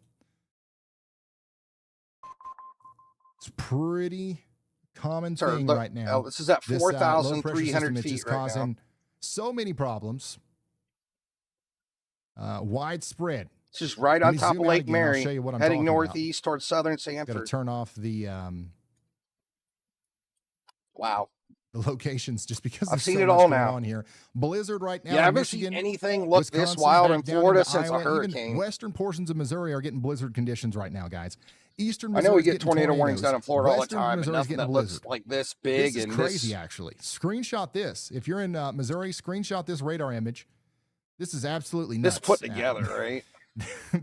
It's pretty common thing right now. This is at 4,300 feet right causing now. So many problems. Widespread. It's just right on top of Lake Mary, heading northeast towards southern Got to Sanford. turn off the wow. the locations just because I've there's seen so it much all going now on here. Blizzard right now. Yeah, I haven't seen anything look this wild in Florida since a hurricane. Even western portions of Missouri are getting blizzard conditions right now, guys. Eastern Missouri, I know we get tornado warnings down in Florida all the time, but nothing that looks like this big. This is crazy, actually. Screenshot this. If you're in Missouri, screenshot this radar image. This is absolutely nuts. This put together, right?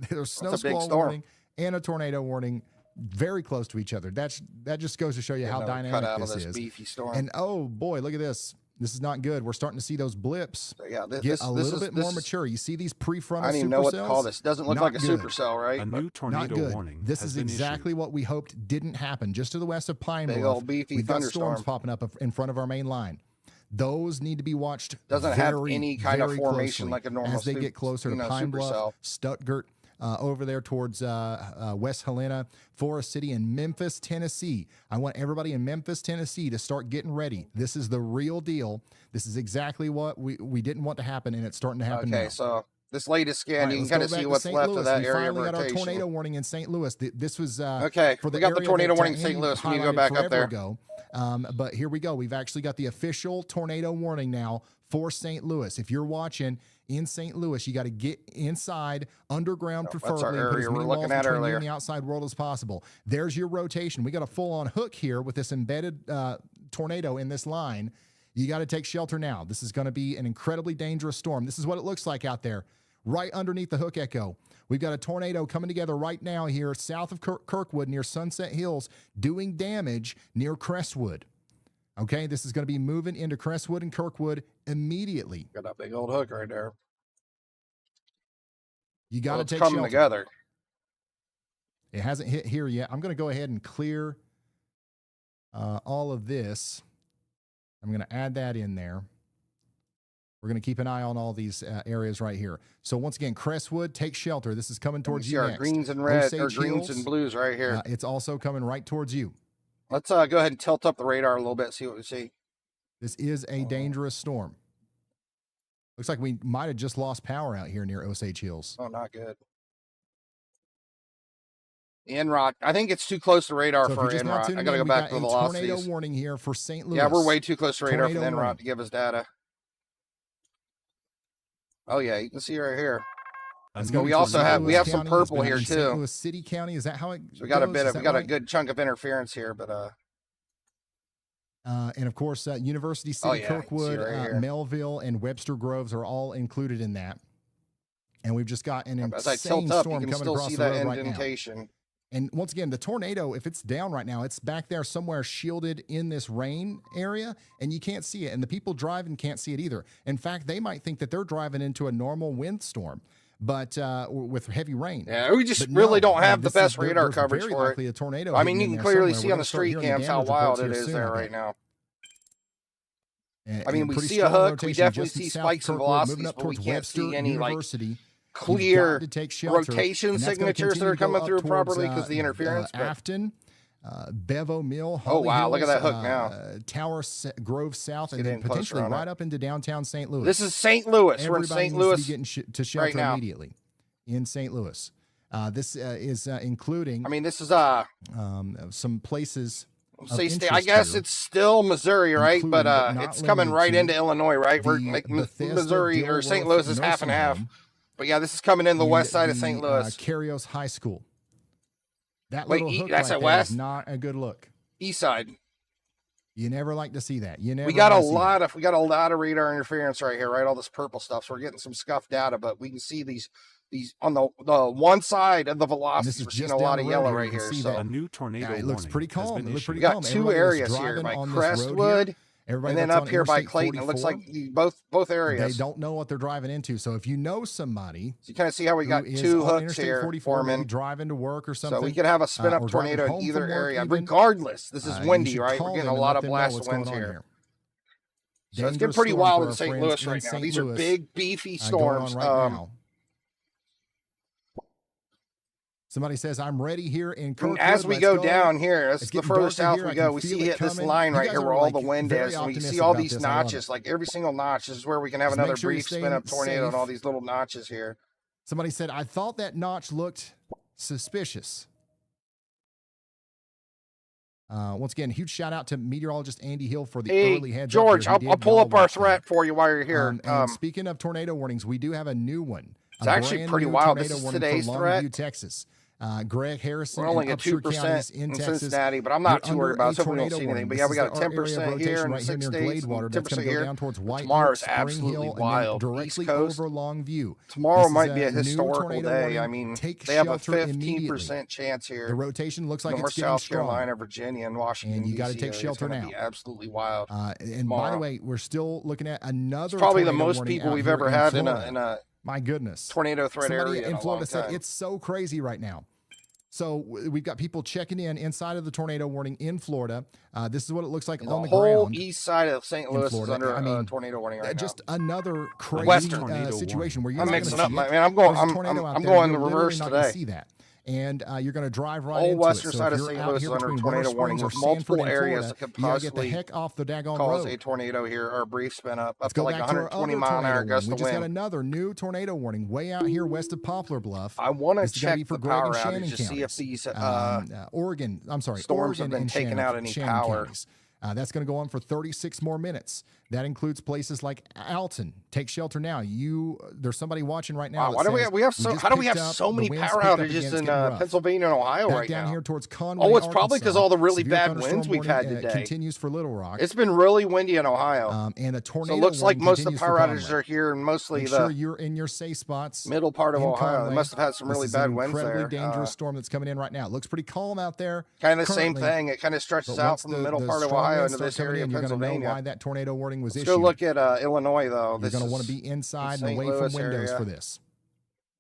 There's snow squall warning and a tornado warning very close to each other. That just goes to show you how dynamic this is. Beefy storm. And oh boy, look at this. This is not good. We're starting to see those blips get a little bit more mature. You see these prefrontal supercells? I don't even know what to call this. It doesn't look like a supercell, right? A new tornado warning. This is exactly what we hoped didn't happen. Just to the west of Pine Bluff, big old beefy we've got storms popping up in front of our main line. Those need to be watched. Doesn't have any kind of formation like a normal as they get closer to Pine Bluff, Stuttgart, over there towards West Helena, Forest City, and Memphis, Tennessee. I want everybody in Memphis, Tennessee to start getting ready. This is the real deal. This is exactly what we didn't want to happen, and it's starting to happen now. Okay, so this latest scan, you can kind of see what's left of that area of rotation. We finally got our tornado warning in St. Louis. This was okay. We got the tornado warning in St. Louis. We need to go back up there. But here we go. We've actually got the official tornado warning now for St. Louis. If you're watching in St. Louis, you got to get inside, underground, preferably. That's our area we're looking at earlier. In the outside world as possible. There's your rotation. We got a full-on hook here with this embedded tornado in this line. You got to take shelter now. This is going to be an incredibly dangerous storm. This is what it looks like out there, right underneath the hook echo. We've got a tornado coming together right now here south of Kirkwood near Sunset Hills, doing damage near Crestwood. Okay, this is going to be moving into Crestwood and Kirkwood immediately. Got that big old hook right there. You got to take coming shelter. Together. It hasn't hit here yet. I'm going to go ahead and clear all of this. I'm going to add that in there. We're going to keep an eye on all these areas right here. So once again, Crestwood, take shelter. This is coming towards you next. Greens and red, or greens and blues right here. It's also coming right towards you. Let's go ahead and tilt up the radar a little bit, see what we see. This is a dangerous storm. Looks like we might have just lost power out here near Osage Hills. Oh, not good. Enrod. I think it's too close to radar for Enrod. I got to go back to the velocities. Tornado warning here for St. Louis. Yeah, we're way too close to radar for Enrod to give us data. Oh yeah, you can see right here. We also have some purple here too. St. Louis City County, is that how it So we got a good chunk of interference here, but and of course University City, Kirkwood, Melville, and Webster Groves are all included in that. And we've just got an insane storm coming across the road right now. And once again, the tornado, if it's down right now, it's back there somewhere shielded in this rain area, and you can't see it. And the people driving can't see it either. In fact, they might think that they're driving into a normal windstorm, but with heavy rain. Yeah, we just really don't have the best radar coverage for it. A tornado. I mean, you can clearly see on the street cams how wild it is there right now. I mean, we see a hook. We definitely see spikes in velocities, but we can't see any like clear rotation signatures that are coming through properly because the interference. Afton, Bevo Mill. Oh wow, look at that hook now. Tower Grove South, and then potentially right up into downtown St. Louis. This is St. Louis. We're in St. Louis. Getting to shelter right immediately in St. Louis. This is including. I mean, this is some places. I guess it's still Missouri, right? But it's coming right into Illinois, right? We're like Missouri or St. Louis is half and half. But yeah, this is coming in the west side of St. Louis. Carios High School. That little hook that's right at there west? is not a good look. East side. You never like to see that. You never. We got a lot of radar interference right here, right? All this purple stuff. So we're getting some scuffed data, but we can see these on the one side of the velocity. We're seeing a lot of yellow right here. So a new tornado. It looks pretty calm. It looks pretty we got two areas here by Crestwood. And then up here by Clayton, 44, it looks like both areas. They don't know what they're driving into. So if you know somebody, so you kind of see how we got two hooks here, 44, driving to work or something. So we could have a spin up tornado in either area. Regardless, this is windy, right? We're getting a lot of blast winds here. So it's getting pretty wild in St. Louis right now. These are big, beefy storms. Somebody says, I'm ready here in Kirkwood. As we go down here, that's the further south we go, we see this line right here where all the wind is. And we see all these notches, like every single notch. This is where we can have another brief spin-up tornado and all these little notches here. Somebody said, I thought that notch looked suspicious. Once again, huge shout out to meteorologist Andy Hill for the early heads up. George, I'll pull up our threat for you while you're here. And speaking of tornado warnings, we do have a new one. It's actually pretty wild. This is today's threat. Texas. Greg Harrison. We're only at 2% in Cincinnati, but I'm not too worried about it. So we don't see anything. But yeah, we got a 10% here in the 6 days, 10% here. Tomorrow's absolutely wild. East Coast. Over Longview. Tomorrow might be a historical day. I mean, they have a 15% chance here. The rotation looks like it's getting North South strong. Carolina, Virginia, and Washington. And you got to take shelter now. Absolutely wild. And by the way, we're still looking at another. It's probably the most people we've ever had in a my goodness. Tornado threat area in Florida said it's so crazy right now. So we've got people checking in inside of the tornado warning in Florida. This is what it looks like on the ground. The whole east side of St. Louis is under a tornado warning right now. Just another crazy situation where you're I'm mixing up, man. I'm going the reverse today. See that. And you're going to drive right into it. Western side of St. Louis is under tornado warning with multiple areas that could possibly get the heck off the daggone cause road. A tornado here or a brief spin up Let's to like 120 mile an hour gust of wind. We just had another new tornado warning way out here west of Poplar Bluff. I want to check the power outage to see if these Oregon storms have been taking out any power. That's going to go on for 36 more minutes. That includes places like Alton. Take shelter now. There's somebody watching right now. Wow, how do we have so many power outages in Pennsylvania and Ohio right now? Down here towards Conway, it's probably because all the really bad winds we've had today. Continues for Little Rock. It's been really windy in Ohio. And a tornado. So it looks like most of the power outages are here and mostly Make sure you're in your safe spots. Middle part of Ohio. They must have had some really bad winds there. Incredibly dangerous storm that's coming in right now. It looks pretty calm out there. Kind of the same thing. It kind of stretches out from the middle part of Ohio into this area of Pennsylvania. Why that tornado warning was issued. Let's go look at Illinois, though. You're going to want to be inside and away from windows for this.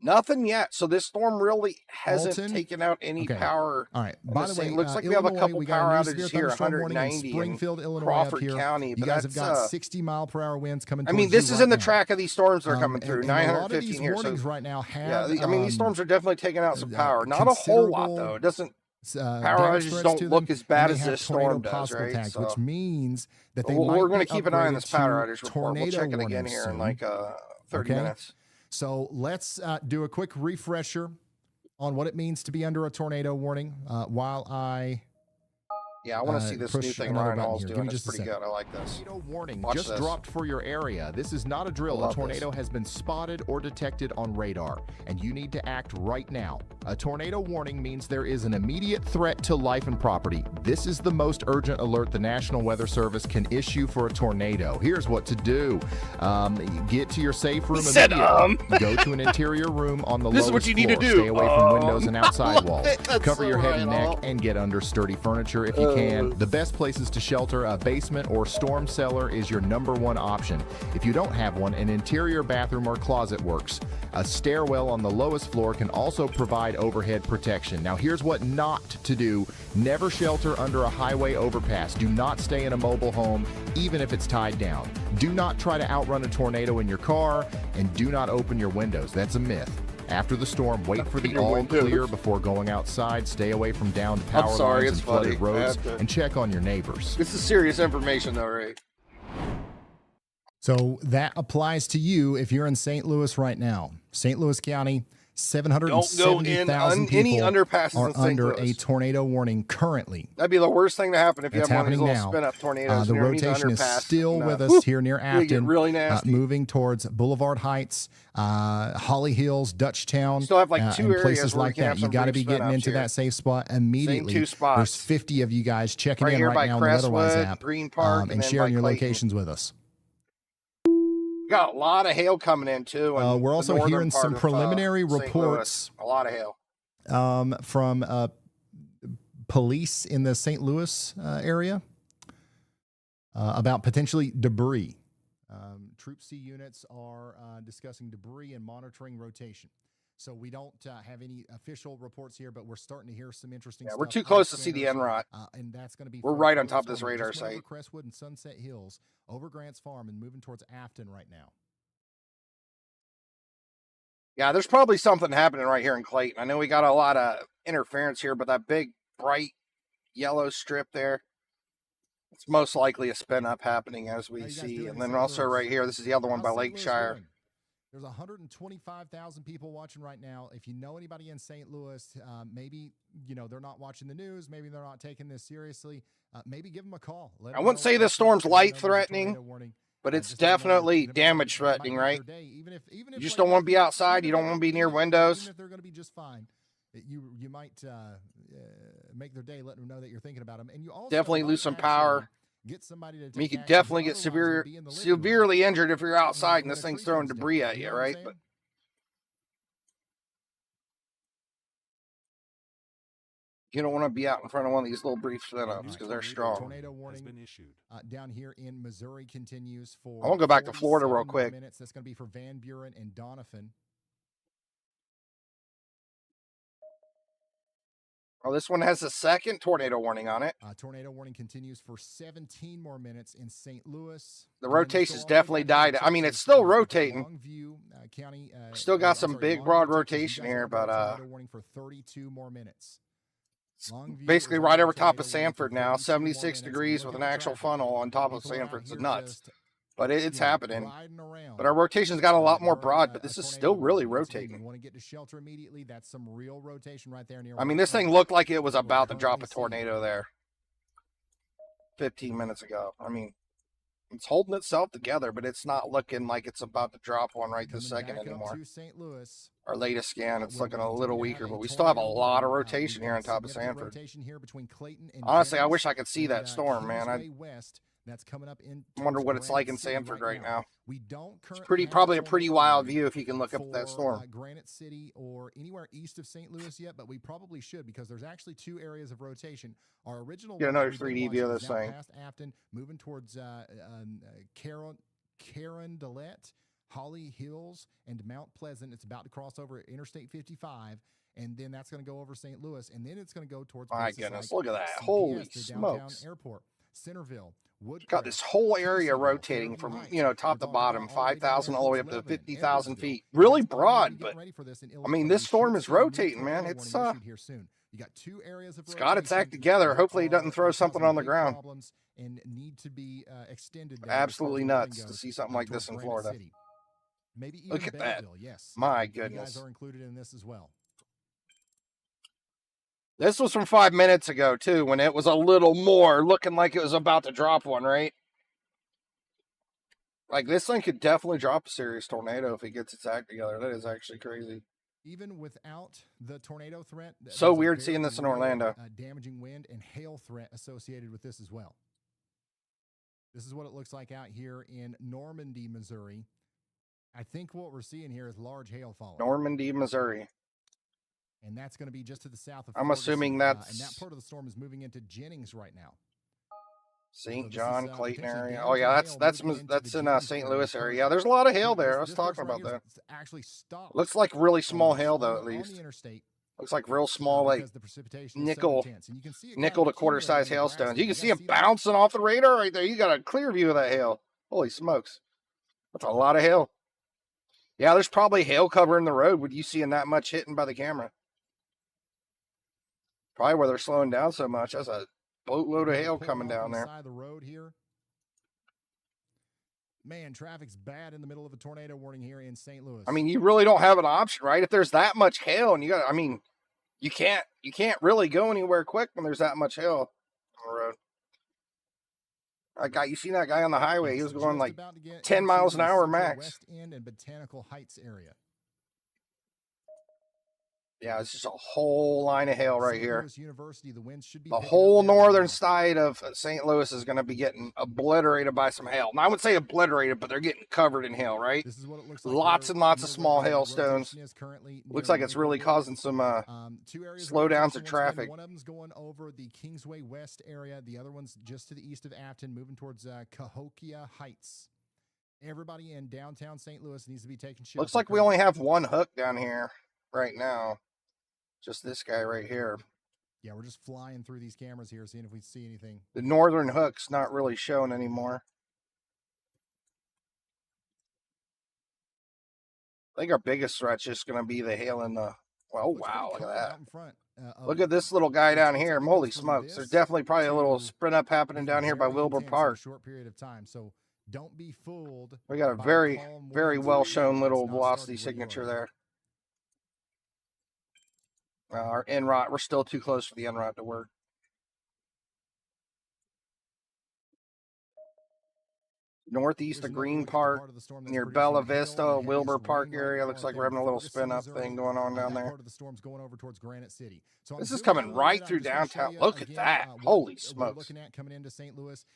Nothing yet. So this storm really hasn't taken out any power. All right. By the way, it looks like we have a couple power outages here, 190 in Springfield, Illinois, Crawford County. You guys have got 60-mile-per-hour winds coming. I mean, this is in the track of these storms that are coming through. 915 here. So right now have. Yeah, I mean, these storms are definitely taking out some power. Not a whole lot, though. It doesn't. Power outages don't look as bad as this storm does, right? So, which means that we're going to keep an eye on this power outage report. We'll check it again here in like 30 minutes. So let's do a quick refresher on what it means to be under a tornado warning while I Yeah, I want to see this new thing Ryan Hall's doing. It's pretty good. I like this. Tornado warning Watch just this. dropped for your area. This is not a drill. A tornado has been spotted or detected on radar, and you need to act right now. A tornado warning means there is an immediate threat to life and property. This is the most urgent alert the National Weather Service can issue for a tornado. Here's what to do. Get to your safe room immediately. Go to an interior room on the lowest floor. This is what you need to do. Stay away from windows and outside walls. Cover your head and neck and get under sturdy furniture if you can. The best places to shelter, a basement or storm cellar, is your #1 option. If you don't have one, an interior bathroom or closet works. A stairwell on the lowest floor can also provide overhead protection. Now here's what not to do. Never shelter under a highway overpass. Do not stay in a mobile home, even if it's tied down. Do not try to outrun a tornado in your car, and do not open your windows. That's a myth. After the storm, wait for the all clear before going outside. Stay away from downed power lines and flooded roads, and check on your neighbors. This is serious information, though, right? So that applies to you if you're in St. Louis right now. St. Louis County, 770,000 people are under a tornado warning currently. That'd be the worst thing to happen if you have one of these little spin-up tornadoes. The rotation is still with us here near Afton, really nasty. moving towards Boulevard Heights, Holly Hills, Dutchtown, still have like 2 areas places where like that. You got to be getting into that safe spot immediately. Same 2 spots. There's 50 of you guys checking in right now on the Weatherwise app, Green Park, and sharing your locations with us. Got a lot of hail coming in too. We're also hearing some preliminary reports. A lot of hail from police in the St. Louis area about potentially debris. Troop C units are discussing debris and monitoring rotation. So we don't have any official reports here, but we're starting to hear some interesting stuff. We're too close to see the NROT. And that's going to be. We're right on top of this radar site. Over Crestwood and Sunset Hills, over Grants Farm, and moving towards Afton right now. Yeah, there's probably something happening right here in Clayton. I know we got a lot of interference here, but that big, bright yellow strip there, it's most likely a spin up happening as we see. And then also right here, this is the other one by Lakeshire. There's 125,000 people watching right now. If you know anybody in St. Louis, maybe they're not watching the news, maybe they're not taking this seriously. Maybe give them a call. I wouldn't say this storm's light threatening, but it's definitely damage threatening, right? You just don't want to be outside. You don't want to be near windows. Even if they're going to be just fine, you might make their day, letting them know that you're thinking about them. And you also definitely lose some power. Get somebody to. You could definitely get severely injured if you're outside and this thing's throwing debris at you, right? But you don't want to be out in front of one of these little brief spin-ups because they're strong. Tornado warning has been issued. Down here in Missouri continues for. I want to go back to Florida real quick. That's going to be for Van Buren and Donovan. Oh, this one has a second tornado warning on it. Tornado warning continues for 17 more minutes in St. Louis. The rotation's definitely died. I mean, it's still rotating. County, still got some big, broad rotation here, but tornado warning for 32 more minutes. Basically right over top of Sanford now, 76 degrees with an actual funnel on top of Sanford. It's nuts. But it's happening. But our rotation's got a lot more broad, but this is still really rotating. Want to get to shelter immediately? That's some real rotation right there. I mean, this thing looked like it was about to drop a tornado there 15 minutes ago. I mean, it's holding itself together, but it's not looking like it's about to drop one right this second anymore. Our latest scan, it's looking a little weaker, but we still have a lot of rotation here on top of Sanford. Honestly, I wish I could see that storm, man. That's coming up in. I wonder what it's like in Sanford right now. It's probably a pretty wild view if you can look up at that storm. Granite City or anywhere east of St. Louis yet, but we probably should because there's actually 2 areas of rotation. Our original. Get another 3D view of this thing. Past Afton, moving towards Carondelet, Holly Hills, and Mount Pleasant. It's about to cross over Interstate 55. And then that's going to go over St. Louis, and then it's going to go towards. My goodness, look at that! Holy smokes! Airport, Centerville. Got this whole area rotating from, top to bottom, 5,000 all the way up to 50,000 feet. Really broad, but I mean, this storm is rotating, man. It's got its act together. Hopefully it doesn't throw something on the ground. Absolutely nuts to see something like this in Florida. Look at that. My goodness. You guys are included in this as well. This was from 5 minutes ago, too, when it was a little more, looking like it was about to drop one, right? Like, this thing could definitely drop a serious tornado if it gets its act together. That is actually crazy. Even without the tornado threat. So weird seeing this in Orlando. Damaging wind and hail threat associated with this as well. This is what it looks like out here in Normandy, Missouri. I think what we're seeing here is large hail falling. Normandy, Missouri. And that's going to be just to the south of I'm assuming that's... and that part of the storm is moving into Jennings right now. St. John, Clayton area. Oh, yeah, that's in St. Louis area. Yeah, there's a lot of hail there. I was talking about that. Actually stopped. Looks like really small hail, though, at least. On the interstate. Looks like real small, like nickel to quarter-size hailstones. You can see them bouncing off the radar right there. You got a clear view of that hail. Holy smokes. That's a lot of hail. Yeah, there's probably hail covering the road with you seeing that much hitting by the camera. Probably where they're slowing down so much. That's a boatload of hail coming down there. Side of the road here. Man, traffic's bad in the middle of a tornado warning here in St. Louis. I mean, you really don't have an option, right? If there's that much hail and I mean, you can't really go anywhere quick when there's that much hail on the road. You seen that guy on the highway? He was going like 10 miles an hour max. West End and Botanical Heights area. Yeah, it's just a whole line of hail right here. University, the winds should be the whole northern side of St. Louis is going to be getting obliterated by some hail. Now, I would say obliterated, but they're getting covered in hail, right? This is what it looks like. Lots and lots of small hailstones. Looks like it's really causing some slowdowns of traffic. One of them's going over the Kingsway West area. The other one's just to the east of Afton, moving towards Cahokia Heights. Everybody in downtown St. Louis needs to be taking shelter. Looks like we only have one hook down here right now. Just this guy right here. Yeah, we're just flying through these cameras here, seeing if we see anything. The northern hook's not really shown anymore. I think our biggest threat's just going to be the hail in the... Oh, wow, look at that. Look at this little guy down here. Holy smokes. There's definitely probably a little sprint up happening down here by Wilbur Park. Short period of time, so don't be fooled. We got a very, very well shown little velocity signature there. Our NROT, we're still too close for the NROT to work. Northeast of Green Park, near Bella Vista, Wilbur Park area. Looks like we're having a little spin-up thing going on down there. This is coming right through downtown. Look at that. Holy smokes.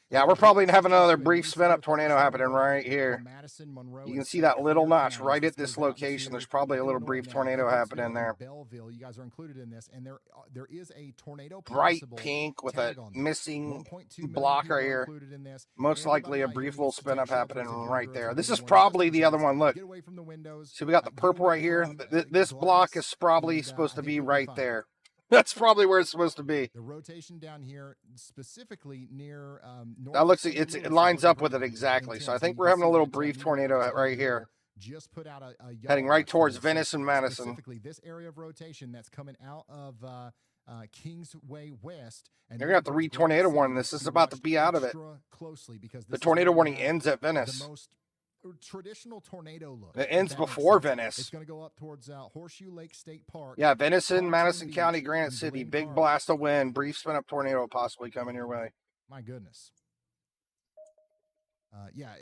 Yeah, we're probably having another brief spin-up tornado happening right here. You can see that little notch right at this location. There's probably a little brief tornado happening there. Belleville, you guys are included in this, and there is a tornado. Bright pink with a missing block right here. Most likely a brief little spin up happening right there. This is probably the other one. Look. See, we got the purple right here. This block is probably supposed to be right there. That's probably where it's supposed to be. The rotation down here, specifically near. That looks. It lines up with it exactly. So I think we're having a little brief tornado right here. Just put out a heading right towards Venice and Madison. Specifically, this area of rotation that's coming out of Kingsway West. And they're gonna have to re-tornado warn this. This is about to be out of it. Closely because the tornado warning ends at Venice. The most traditional tornado look. It ends before Venice. It's going to go up towards Horseshoe Lake State Park. Yeah, Venice, Madison County, Granite City. Big blast of wind. Brief spin up tornado possibly coming your way. My goodness. Yeah,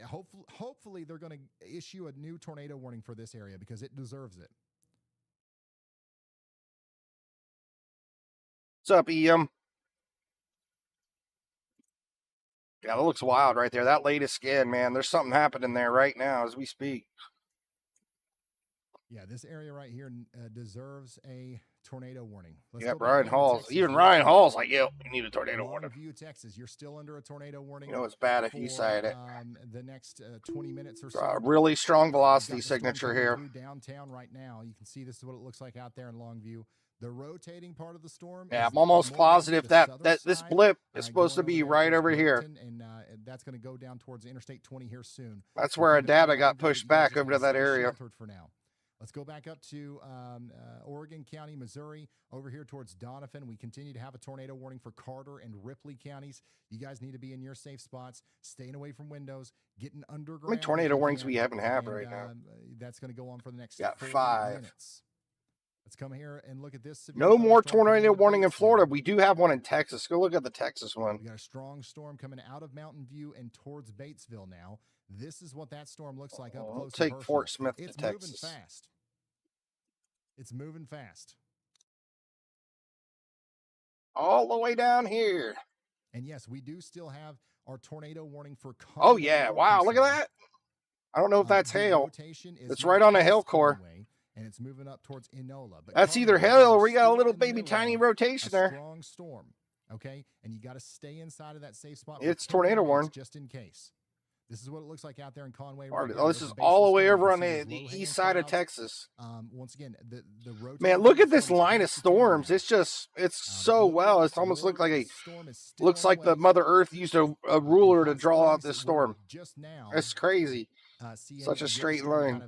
hopefully they're going to issue a new tornado warning for this area because it deserves it. What's up, EM? Yeah, that looks wild right there. That latest scan, man. There's something happening there right now as we speak. Yeah, this area right here deserves a tornado warning. Yeah, Ryan Hall's. Even Ryan Hall's like, yo, you need a tornado warning. Longview, Texas. You're still under a tornado warning. You know it's bad if you cited it. The next 20 minutes or so. Really strong velocity signature here. Downtown right now. You can see this is what it looks like out there in Longview. The rotating part of the storm. Yeah, I'm almost positive that this blip is supposed to be right over here. And that's going to go down towards Interstate 20 here soon. That's where our data got pushed back over to that area. For now. Let's go back up to Oregon County, Missouri, over here towards Donovan. We continue to have a tornado warning for Carter and Ripley counties. You guys need to be in your safe spots, staying away from windows, getting underground. How many tornado warnings we haven't had right now? That's going to go on for the next 5 minutes. Let's come here and look at this. No more tornado warning in Florida. We do have one in Texas. Go look at the Texas one. We got a strong storm coming out of Mountain View and towards Batesville now. This is what that storm looks like up close. Take Fort Smith to Texas. It's moving fast. It's moving fast. All the way down here. And yes, we do still have our tornado warning for Conway. Oh, yeah. Wow, look at that. I don't know if that's hail. It's right on the hail core. And it's moving up towards Enola. But that's either hail or we got a little baby tiny rotation there. Strong storm, okay? And you got to stay inside of that safe spot. It's tornado warning. Just in case. This is what it looks like out there in Conway. Oh, this is all the way over on the east side of Texas. Once again, the man, look at this line of storms. It's just, it's so well. It's almost looked like looks like the Mother Earth used a ruler to draw out this storm. It's crazy. Such a straight line.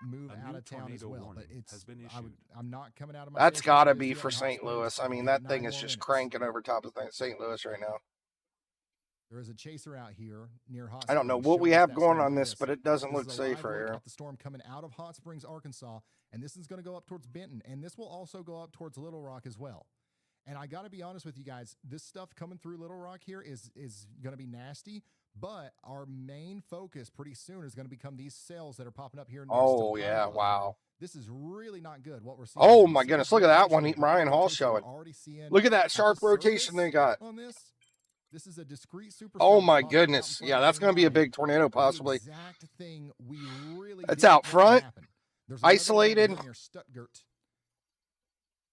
Move out of town as well, but I'm not coming out of my. That's got to be for St. Louis. I mean, that thing is just cranking over top of St. Louis right now. There is a chaser out here near Hot Springs. I don't know what we have going on this, but it doesn't look safe right here. The storm coming out of Hot Springs, Arkansas, and this is going to go up towards Benton, and this will also go up towards Little Rock as well. And I got to be honest with you guys, this stuff coming through Little Rock here is going to be nasty. But our main focus pretty soon is going to become these cells that are popping up here. Oh, yeah. Wow. This is really not good what we're seeing. Oh, my goodness. Look at that one Ryan Hall's showing. Look at that sharp rotation they got. On this. This is a discrete super. Oh, my goodness. Yeah, that's going to be a big tornado possibly. Exact thing we really it's out front. Isolated.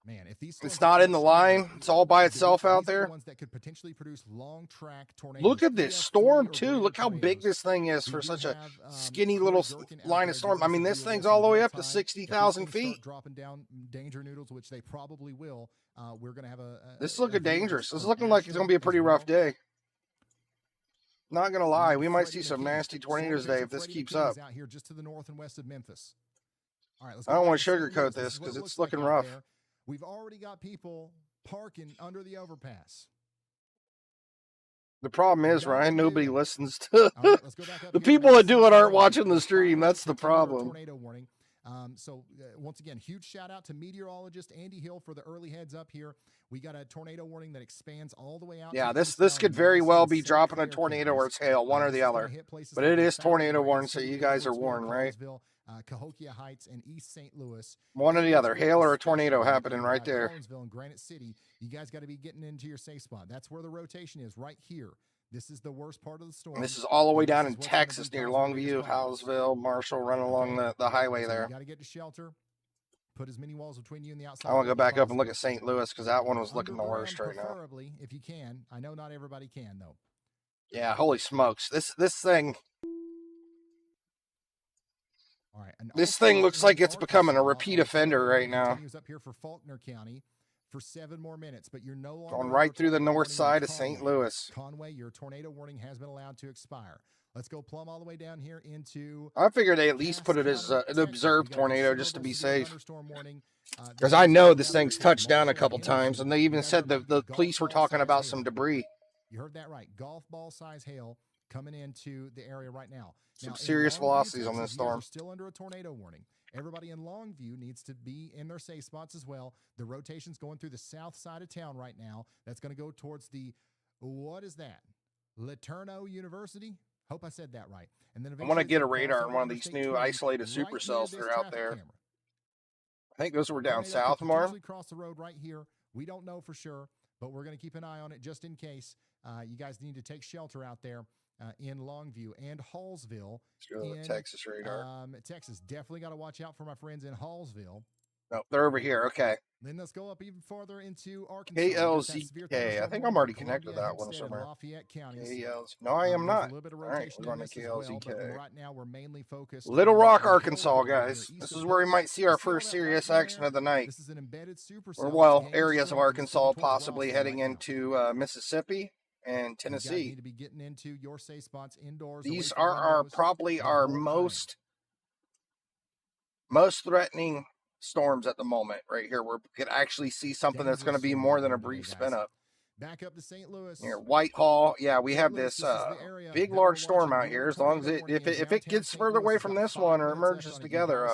Man, if these it's not in the line, it's all by itself out there. Ones that could potentially produce long track tornadoes. Look at this storm too. Look how big this thing is for such a skinny little line of storm. I mean, this thing's all the way up to 60,000 feet. Dropping down danger noodles, which they probably will. We're gonna have this is looking dangerous. This is looking like it's gonna be a pretty rough day. Not gonna lie, we might see some nasty tornadoes today if this keeps up. Out here just to the north and west of Memphis. All right, I don't want to sugarcoat this because it's looking rough. We've already got people parking under the overpass. The problem is, Ryan, nobody listens to the people that do it aren't watching the stream. That's the problem. Tornado warning. Once again, huge shout out to meteorologist Andy Hill for the early heads up here. We got a tornado warning that expands all the way out. Yeah, this could very well be dropping a tornado or it's hail, one or the other. But it is tornado warning, so you guys are warned, right? Cahokia Heights and East St. Louis. One or the other, hail or a tornado happening right there. And Granite City, you guys got to be getting into your safe spot. That's where the rotation is, right here. This is the worst part of the storm. And this is all the way down in Texas near Longview, Howesville, Marshall, running along the highway there. You got to get to shelter. Put as many walls between you and the outside. I want to go back up and look at St. Louis because that one was looking the worst right now. Preferably, if you can. I know not everybody can though. Yeah, holy smokes! This thing. All right, this thing looks like it's becoming a repeat offender right now. Up here for Faulkner County for 7 more minutes, but you're no longer going right through the north side of St. Louis. Conway, your tornado warning has been allowed to expire. Let's go plumb all the way down here into. I figured they at least put it as an observed tornado just to be safe. Because I know this thing's touched down a couple times, and they even said the police were talking about some debris. You heard that right. Golf ball size hail coming into the area right now. Some serious velocities on this storm. Still under a tornado warning. Everybody in Longview needs to be in their safe spots as well. The rotation's going through the south side of town right now. That's going to go towards the, what is that? Laterno University? Hope I said that right. And then I want to get a radar on one of these new isolated supercells that are out there. Camera. I think those were down south more. Cross the road right here. We don't know for sure, but we're going to keep an eye on it just in case. You guys need to take shelter out there. In Longview and Hallsville. Let's go to the Texas radar. Texas, definitely got to watch out for my friends in Hallsville. No, they're over here. Okay. Then let's go up even farther into Arkansas. KLZK. I think I'm already connected to that one somewhere. Lafayette County. No, I am not. All right, we're going to KLZK. Right now, we're mainly focused. Little Rock, Arkansas, guys. This is where we might see our first serious action of the night. This is an embedded supercell. Or, well, areas of Arkansas possibly heading into Mississippi and Tennessee. Need to be getting into your safe spots indoors. These are probably our most threatening storms at the moment right here. We could actually see something that's going to be more than a brief spin up. Back up to St. Louis. Here, Whitehall. Yeah, we have this big, large storm out here. As long as if it gets further away from this one or it merges together,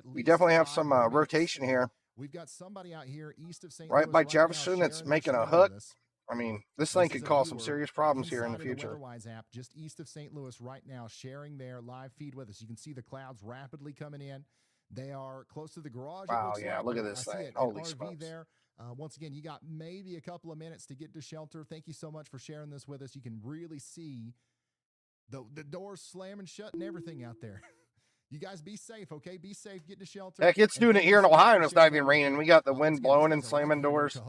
we definitely have some rotation here. We've got somebody out here east of St. Right Louis by now Jefferson that's sharing making their a screen with hook. us. I mean, this thing could cause some serious problems here in the inside of future. WeatherWise app, just east of St. Louis right now, sharing their live feed with us. You can see the clouds rapidly coming in. They are close to the garage. Wow, yeah, look at this thing. Holy RV smokes. there. Once again, you got maybe a couple of minutes to get to shelter. Thank you so much for sharing this with us. You can really see the doors slamming shut and everything out there. You guys be safe, okay? Be safe. Get to shelter. Heck, it's doing it here in Ohio and it's not even raining. We got the wind blowing and slamming doors.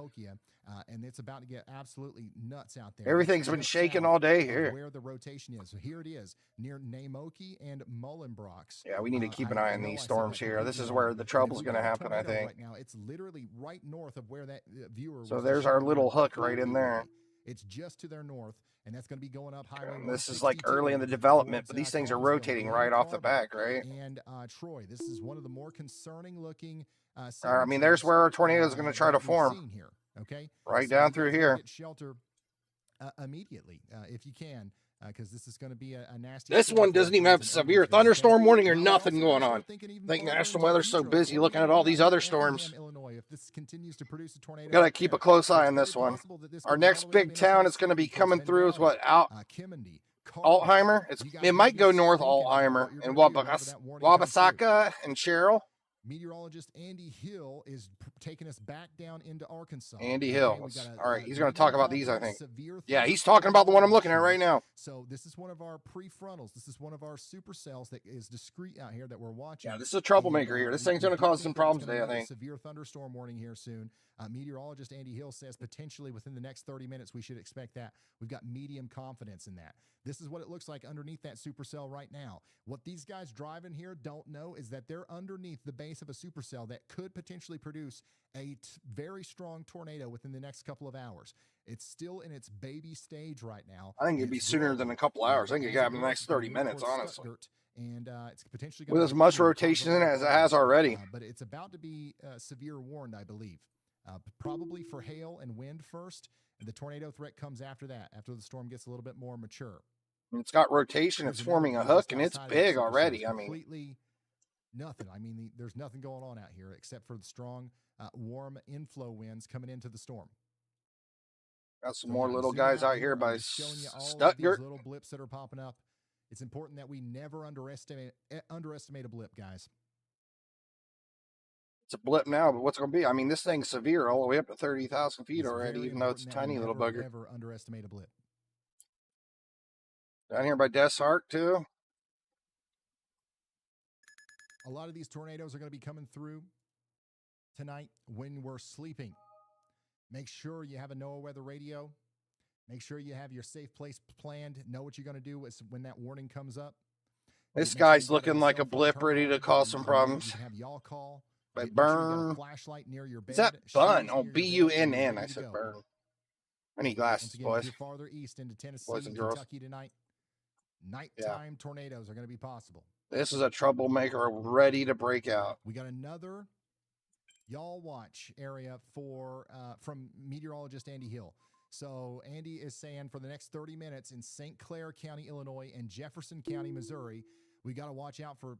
And it's about to get absolutely nuts out there. Everything's been shaking all day here. Where the rotation is. So here it is, near Namoki and Mullenbrox. Yeah, we need to keep an eye on these storms here. This is where the trouble's going to happen, I think. Right now, it's literally right north of where that viewer was. So there's our little hook right in there. It's just to their north, and that's going to be going up highway. This is like early in the development, but these things are rotating right off the back, right? And Troy, this is one of the more concerning looking. I mean, there's where our tornado is going to try to form. Here, okay, right down through here. Get shelter immediately if you can. Because this is going to be a nasty. This one doesn't even have severe thunderstorm warning or nothing going on. I think National Weather's so busy looking at all these other storms. If this continues to produce a tornado, gotta keep a close eye on this one. Our next big town it's going to be coming through is what? Altheimer. It might go north Altheimer and Wabasaka and Sherrill. Meteorologist Andy Hill is taking us back down into Arkansas. Andy Hill. All right, he's going to talk about these, I think. Yeah, he's talking about the one I'm looking at right now. So this is one of our prefrontals. This is one of our supercells that is discrete out here that we're watching. Yeah, this is a troublemaker here. This thing's going to cause some problems today, I think. Severe thunderstorm warning here soon. Meteorologist Andy Hill says potentially within the next 30 minutes we should expect that. We've got medium confidence in that. This is what it looks like underneath that supercell right now. What these guys driving here don't know is that they're underneath the base of a supercell that could potentially produce a very strong tornado within the next couple of hours. It's still in its baby stage right now. I think it'd be sooner than a couple hours. I think it got in the next 30 minutes, honestly. And it's potentially with as much rotation in it as it has already. But it's about to be severe warned, I believe. Probably for hail and wind first, and the tornado threat comes after that, after the storm gets a little bit more mature. It's got rotation, it's forming a hook, and it's big already. I mean, completely nothing. I mean, there's nothing going on out here except for the strong, warm inflow winds coming into the storm. Got some more little guys out here by Stuttgart. Little blips that are popping up. It's important that we never underestimate a blip, guys. It's a blip now, but what's it going to be? I mean, this thing's severe all the way up to 30,000 feet already, even though it's a tiny little bugger. Never underestimate a blip. Down here by Desart, too. A lot of these tornadoes are going to be coming through tonight when we're sleeping. Make sure you have a NOAA weather radio. Make sure you have your safe place planned. Know what you're going to do when that warning comes up. This guy's looking like a blip ready to cause some problems. Have y'all call. But burn. Flashlight near your bed. Is that bun? Oh, B-U-N-N. I said burn. I need glasses, boys. Farther east into Tennessee, boys and girls. Kentucky tonight. Nighttime tornadoes are going to be possible. This is a troublemaker ready to break out. We got another y'all watch area from meteorologist Andy Hill. So Andy is saying for the next 30 minutes in St. Clair County, Illinois, and Jefferson County, Missouri, we got to watch out for.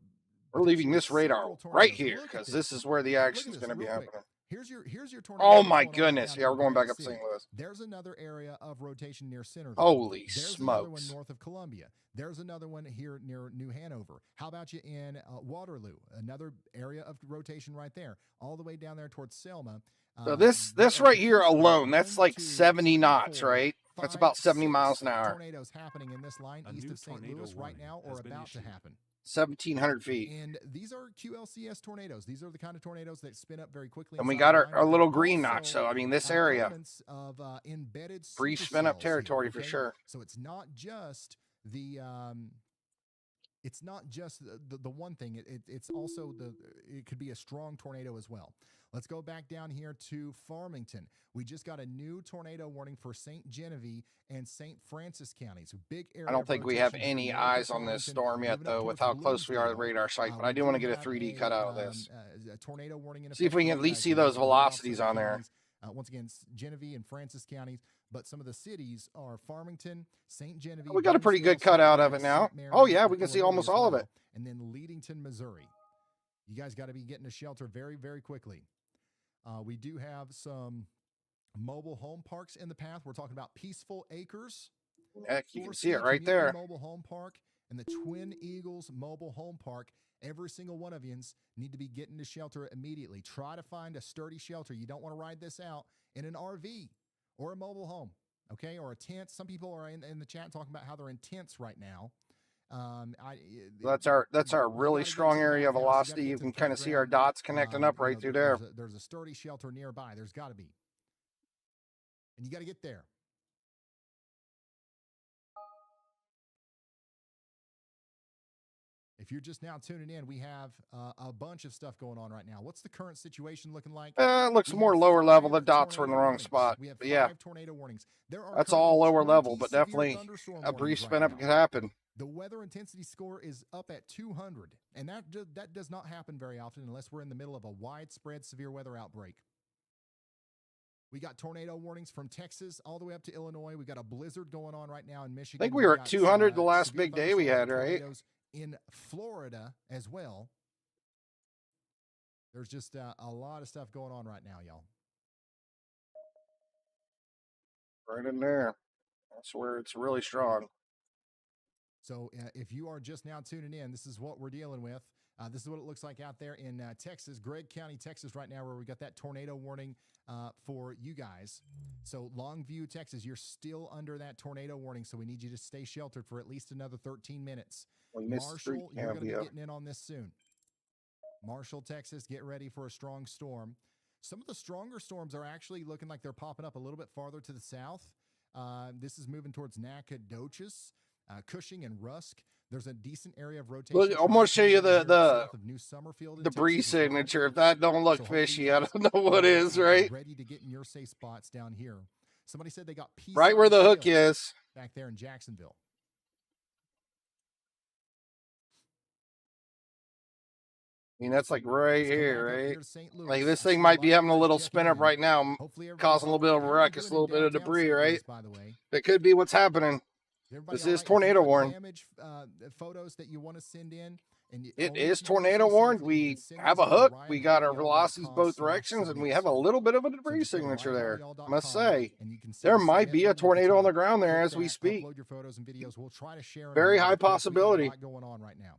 We're leaving this radar right here because this is where the action is going to be happening. Here's your tornado. Oh my goodness! Yeah, we're going back up to St. Louis. There's another area of rotation near Centerville. Holy There's smokes! Another one north of Columbia. There's another one here near New Hanover. How about you in Waterloo? Another area of rotation right there, all the way down there towards Selma. So this right here alone, that's like 70 knots, right? That's about 70 miles an hour. Tornadoes happening in this line east of St. Louis right now, or about to happen. 1,700 feet. And these are QLCS tornadoes. These are the kind of tornadoes that spin up very quickly. And we got our little green notch. So, I mean, this area, of embedded brief spin up territory for sure. So it's not just the one thing. It's also it could be a strong tornado as well. Let's go back down here to Farmington. We just got a new tornado warning for St. Genevieve and St. Francis counties. Big area. I don't think we have any eyes on this storm yet, though, with how close we are to the radar site. But I do want to get a 3D cut out of this. A tornado warning. See if we can at least see those velocities on there. Once again, Genevieve and Francis counties, but some of the cities are Farmington, St. Genevieve. We got a pretty good cutout of it now. Oh yeah, we can see almost all of it. And then Leadington, Missouri. You guys got to be getting to shelter very, very quickly. We do have some mobile home parks in the path. We're talking about Peaceful Acres. Heck, you can see it right there. Mobile home park and the Twin Eagles mobile home park. Every single one of you need to be getting to shelter immediately. Try to find a sturdy shelter. You don't want to ride this out in an RV or a mobile home, okay, or a tent. Some people are in the chat talking about how they're in tents right now. That's our really strong area of velocity. You can kind of see our dots connecting up right through there. There's a sturdy shelter nearby. There's got to be. And you got to get there. If you're just now tuning in, we have a bunch of stuff going on right now. What's the current situation looking like? It looks more lower level. The dots were in the wrong spot. We have 5 tornado warnings. That's all lower level, but definitely a brief spin up could happen. The weather intensity score is up at 200, and that does not happen very often unless we're in the middle of a widespread severe weather outbreak. We got tornado warnings from Texas all the way up to Illinois. We got a blizzard going on right now in Michigan. I think we were at 200 the last big day we had, right? In Florida as well. There's just a lot of stuff going on right now, y'all. Right in there. That's where it's really strong. So if you are just now tuning in, this is what we're dealing with. This is what it looks like out there in Texas, Gregg County, Texas right now, where we got that tornado warning for you guys. So Longview, Texas, you're still under that tornado warning, so we need you to stay sheltered for at least another 13 minutes. Marshall, you're going to be getting in on this soon. Marshall, Texas, get ready for a strong storm. Some of the stronger storms are actually looking like they're popping up a little bit farther to the south. This is moving towards Nacogdoches, Cushing, and Rusk. There's a decent area of rotation. Look, I'm going to show you the breeze signature. If that don't look fishy, I don't know what is, right? Ready to get in your safe spots down here. Somebody said they got right where the hook is. Back there in Jacksonville. I mean, that's like right here, right? Like this thing might be having a little spin up right now, causing a little bit of a ruckus, a little bit of debris, right? That could be what's happening. This is tornado warned. Photos that you want to send in. It is tornado warned. We have a hook. We got our velocities both directions, and we have a little bit of a debris signature there. I must say, there might be a tornado on the ground there as we speak. Very high possibility. Going on right now.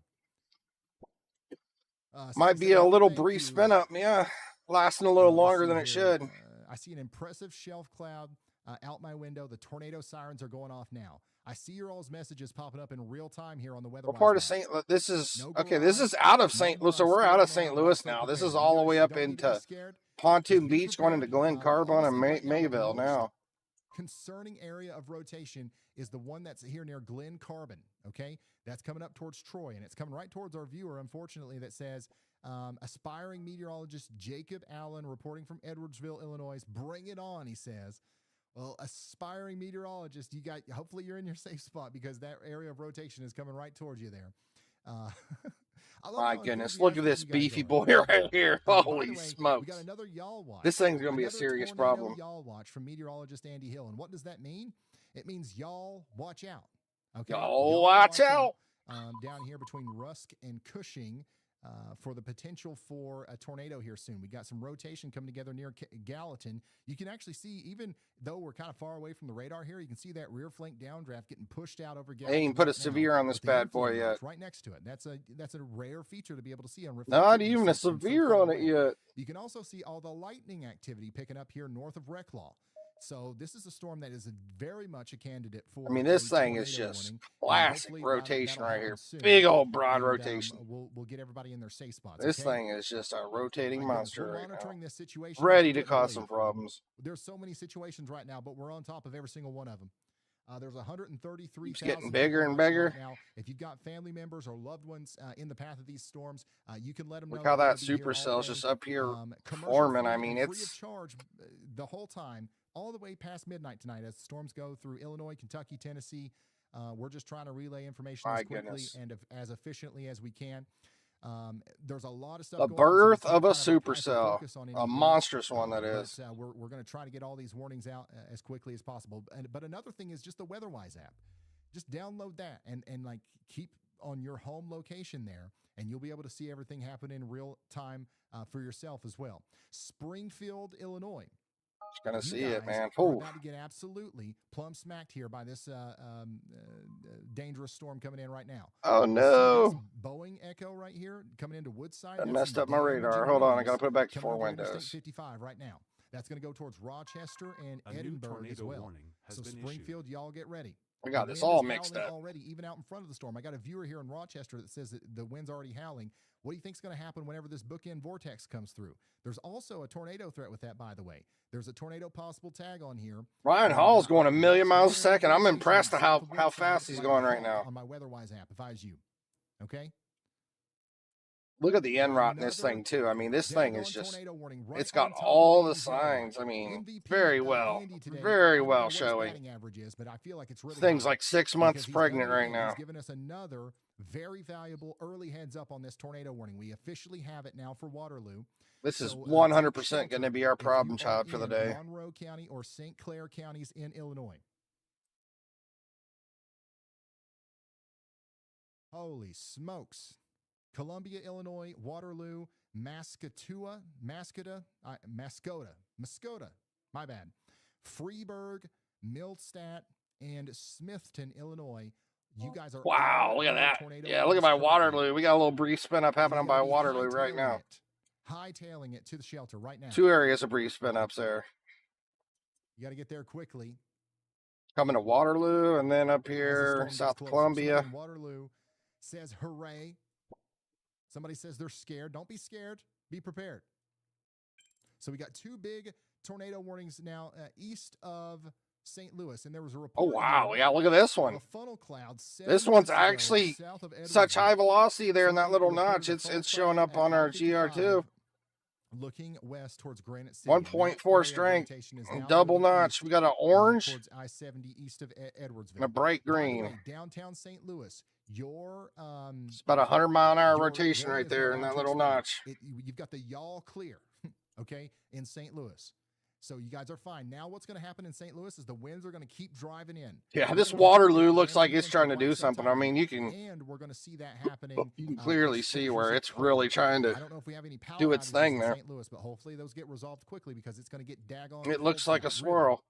Might be a little brief spin up, yeah, lasting a little longer than it should. I see an impressive shelf cloud out my window. The tornado sirens are going off now. I see your all's messages popping up in real time here on the weather. What part of St. Louis? This is okay. This is out of St. Louis, so we're out of St. Louis now. This is all the way up into Pontoon Beach, going into Glen Carbon and Mayville now. Concerning area of rotation is the one that's here near Glen Carbon. Okay, that's coming up towards Troy, and it's coming right towards our viewer, unfortunately, that says aspiring meteorologist Jacob Allen reporting from Edwardsville, Illinois. Bring it on, he says. Well, aspiring meteorologist, hopefully you're in your safe spot, because that area of rotation is coming right towards you there. My goodness, look at this beefy boy right here. Holy smokes. We got another Y'all Watch. This thing's going to be a serious problem. Y'all Watch from meteorologist Andy Hill. And what does that mean? It means y'all watch out. Okay. Y'all watch out. Down here between Rusk and Cushing for the potential for a tornado here soon. We got some rotation coming together near Gallatin. You can actually see, even though we're kind of far away from the radar here, you can see that rear flank downdraft getting pushed out over Gallatin. They ain't put a severe on this bad boy yet. Right next to it. That's a rare feature to be able to see on. Not even a severe on it yet. You can also see all the lightning activity picking up here north of Reclaw. So this is a storm that is very much a candidate for. I mean, this thing is just classic rotation right here. Big old broad rotation. We'll get everybody in their safe spots. This thing is just a rotating monster right now. This situation ready to cause some problems. There's so many situations right now, but we're on top of every single one of them. There's 133,000. It's getting bigger and bigger. Right now. If you've got family members or loved ones in the path of these storms, you can let them know. Look how that supercell's just up here forming. I mean, it's free of charge the whole time, all the way past midnight tonight as the storms go through Illinois, Kentucky, Tennessee. We're just trying to relay information as quickly and as efficiently as we can. There's a lot of stuff. The birth of a supercell, a monstrous one that is. We're going to try to get all these warnings out as quickly as possible. But another thing is just the WeatherWise app. Just download that and like keep on your home location there, and you'll be able to see everything happen in real time for yourself as well. Springfield, Illinois. Just gonna see it, man. We're about to get absolutely plumb smacked here by this dangerous storm coming in right now. Oh no! Boeing Echo right here coming into Woodside. I messed up my radar. Hold on, I gotta put it back to 4 windows. windows. 55 right now. That's going to go towards Rochester and Edinburgh as well. So Springfield, y'all get ready. I got this all mixed up already, even out in front of the storm. I got a viewer here in Rochester that says that the wind's already howling. What do you think is going to happen whenever this bookend vortex comes through? There's also a tornado threat with that, by the way. There's a tornado possible tag on here. Ryan Hall's going a million miles a second. I'm impressed at how fast he's going right now. On my WeatherWise app, if I was you. Okay? Look at the NROT in this thing, too. I mean, this thing is just, it's got all the signs. I mean, very well showing. Thing's like 6 months pregnant right now. He's given us another very valuable early heads up on this tornado warning. We officially have it now for Waterloo. This is 100% going to be our problem child for the day. Monroe County or St. Clair counties in Illinois. Holy smokes. Columbia, Illinois, Waterloo, Mascota, my bad. Freeburg, Millstadt, and Smithton, Illinois. You guys are wow, look at that. Yeah, look at my Waterloo. We got a little brief spin up happening by Waterloo right now. Hightailing it to the shelter right now. 2 areas of brief spin ups there. You got to get there quickly. Coming to Waterloo and then up here, South Columbia. Waterloo says hooray. Somebody says they're scared. Don't be scared. Be prepared. So we got 2 big tornado warnings now east of St. Louis, and there was a report. Oh wow! Yeah, look at this one. Funnel cloud. This one's actually such high velocity there in that little notch. It's showing up on our GR2. Looking west towards Granite City. 1.4 strength. Double notch. We got an orange. Towards I-70 east of Edwardsville. And a bright green. Way, downtown St. Louis. It's about 100-mile-an-hour rotation right there in that little notch. You've got the y'all clear, okay, in St. Louis. So you guys are fine. Now what's going to happen in St. Louis is the winds are going to keep driving in. Yeah, this Waterloo looks like it's trying to do something. I mean, you can, and we're going to see that happening. You can clearly see where it's really trying to do its thing there. St. Louis, but hopefully those get resolved quickly because it's going to get daggone. It looks like a swirl.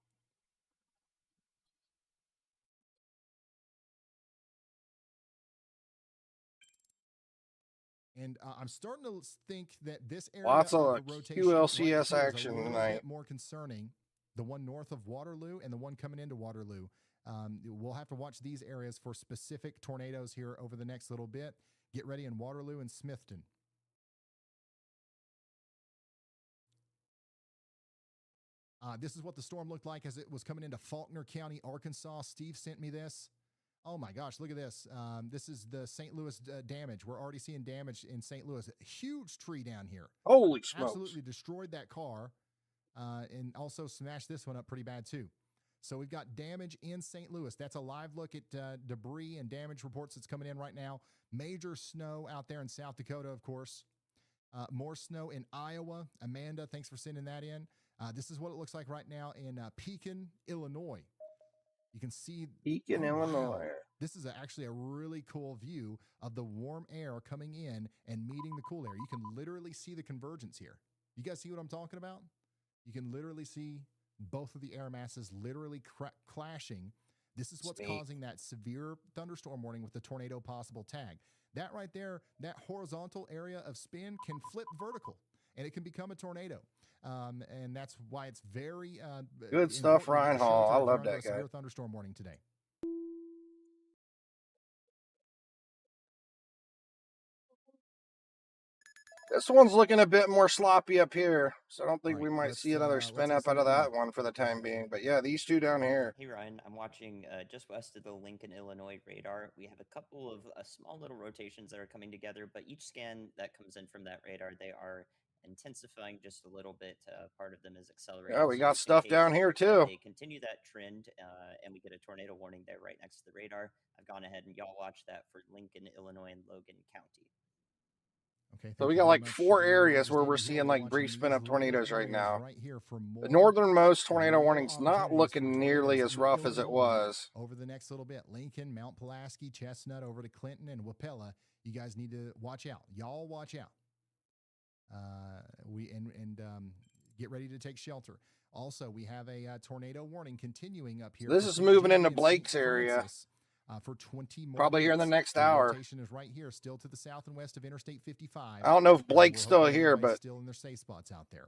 And I'm starting to think that this area lots of rotation QLCS action tonight. More concerning, the one north of Waterloo and the one coming into Waterloo. We'll have to watch these areas for specific tornadoes here over the next little bit. Get ready in Waterloo and Smithton. This is what the storm looked like as it was coming into Faulkner County, Arkansas. Steve sent me this. Oh my gosh, look at this. This is the St. Louis damage. We're already seeing damage in St. Louis. A huge tree down here. Holy smokes. Absolutely destroyed that car and also smashed this one up pretty bad too. So we've got damage in St. Louis. That's a live look at debris and damage reports that's coming in right now. Major snow out there in South Dakota, of course. More snow in Iowa. Amanda, thanks for sending that in. This is what it looks like right now in Pekin, Illinois. You can see Pekin, Illinois. This is actually a really cool view of the warm air coming in and meeting the cool air. You can literally see the convergence here. You guys see what I'm talking about? You can literally see both of the air masses literally clashing. This is what's causing that severe thunderstorm warning with the tornado possible tag. That right there, that horizontal area of spin can flip vertical and it can become a tornado. And that's why it's very good stuff, Ryan Hall. I love that guy. Thunderstorm warning today. This one's looking a bit more sloppy up here, so I don't think we might see another spin up out of that one for the time being. But yeah, these two down here. Hey Ryan, I'm watching just west of the Lincoln, Illinois radar. We have a couple of small little rotations that are coming together, but each scan that comes in from that radar, they are intensifying just a little bit. Part of them is accelerating. Yeah, we got stuff down here too. They continue that trend, and we get a tornado warning there right next to the radar. I've gone ahead and y'all watch that for Lincoln, Illinois, and Logan County. Okay, so we got like 4 areas where we're seeing like brief spin up tornadoes right now. Right here for the northernmost tornado warning's not looking nearly as rough as it was. Over the next little bit, Lincoln, Mount Pulaski, Chestnut, over to Clinton and Wapella. You guys need to watch out. Y'all watch out. Get ready to take shelter. Also, we have a tornado warning continuing up here. This is moving into Blake's area. For 20 more probably here in the next hour. Rotation is right here, still to the south and west of Interstate 55. I don't know if Blake's still here, but still in their safe spots out there.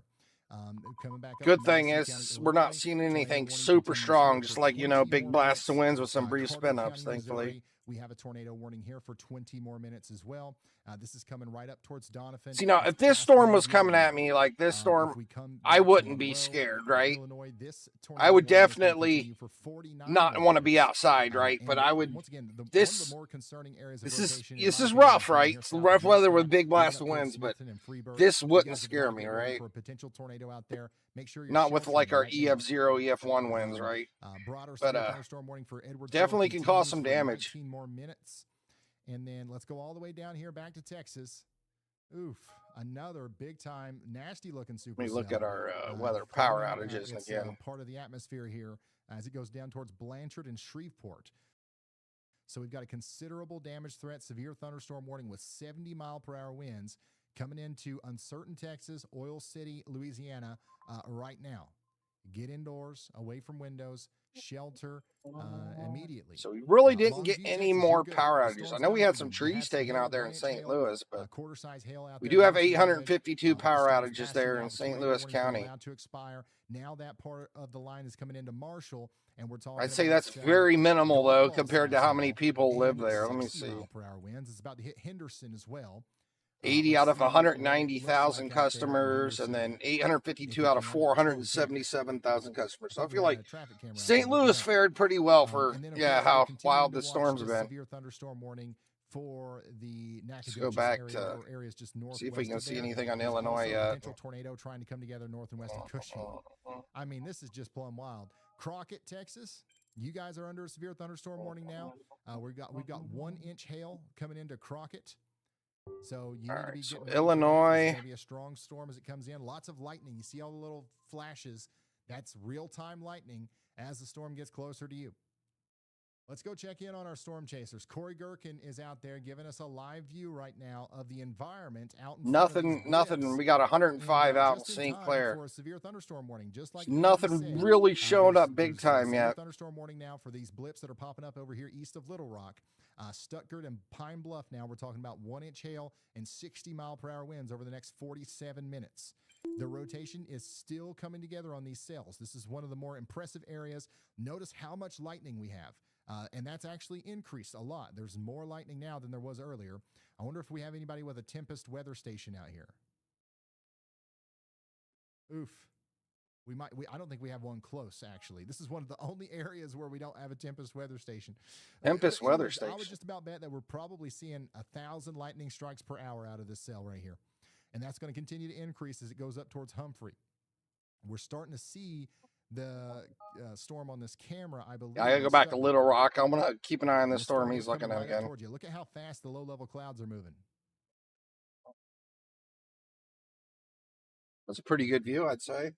Coming back good thing is we're not seeing anything super strong, just like, you know, big blasts of winds with some brief spin ups, thankfully. We have a tornado warning here for 20 more minutes as well. This is coming right up towards Donovan. See, now, if this storm was coming at me like this storm, I wouldn't be scared, right? I would definitely not want to be outside, right? But I would, this is rough, right? It's rough weather with big blast of winds, but this wouldn't scare me, right? Not with like our EF0, EF1 winds, right? But definitely can cause some damage. More minutes. And then let's go all the way down here back to Texas. Oof, another big time, nasty looking supercell. Let me look at our weather power outages again. Part of the atmosphere here as it goes down towards Blanchard and Shreveport. So we've got a considerable damage threat, severe thunderstorm warning with 70-mile-per-hour winds coming into uncertain Texas, Oil City, Louisiana right now. Get indoors, away from windows, shelter immediately. So we really didn't get any more power outages. I know we had some trees taken out there in St. Louis, but we do have 852 power outages there in St. Louis County. Now that part of the line is coming into Marshall, and we're talking. I'd say that's very minimal though compared to how many people live there. Let me see. It's about to hit Henderson as well. 80 out of 190,000 customers, and then 852 out of 477,000 customers. So I feel like St. Louis fared pretty well for how wild the storms have been. Severe thunderstorm warning for the Let's go back to areas just north. See if we can see anything on Illinois yet. Potential tornado trying to come together north and west of Cushing. I mean, this is just plumb wild. Crockett, Texas. You guys are under a severe thunderstorm warning now. We've got 1 inch hail coming into Crockett. So you need to be getting ready. Illinois. It's going to be a strong storm as it comes in. Lots of lightning. You see all the little flashes. That's real-time lightning as the storm gets closer to you. Let's go check in on our storm chasers. Corey Gherkin is out there giving us a live view right now of the environment out in nothing. We got 105 out in St. Clair. For a severe thunderstorm warning, just like nothing really showing up big time yet. Thunderstorm warning now for these blips that are popping up over here east of Little Rock. Stuttgart and Pine Bluff now, we're talking about 1 inch hail and 60-mile-per-hour winds over the next 47 minutes. The rotation is still coming together on these cells. This is one of the more impressive areas. Notice how much lightning we have. And that's actually increased a lot. There's more lightning now than there was earlier. I wonder if we have anybody with a Tempest weather station out here. Oof. I don't think we have one close, actually. This is one of the only areas where we don't have a Tempest weather station. Tempest weather station. I would just about bet that we're probably seeing 1,000 lightning strikes per hour out of this cell right here. And that's going to continue to increase as it goes up towards Humphrey. We're starting to see the storm on this camera, I believe. I gotta go back to Little Rock. I'm gonna keep an eye on this storm he's looking at again. Look at how fast the low-level clouds are moving. That's a pretty good view, I'd say.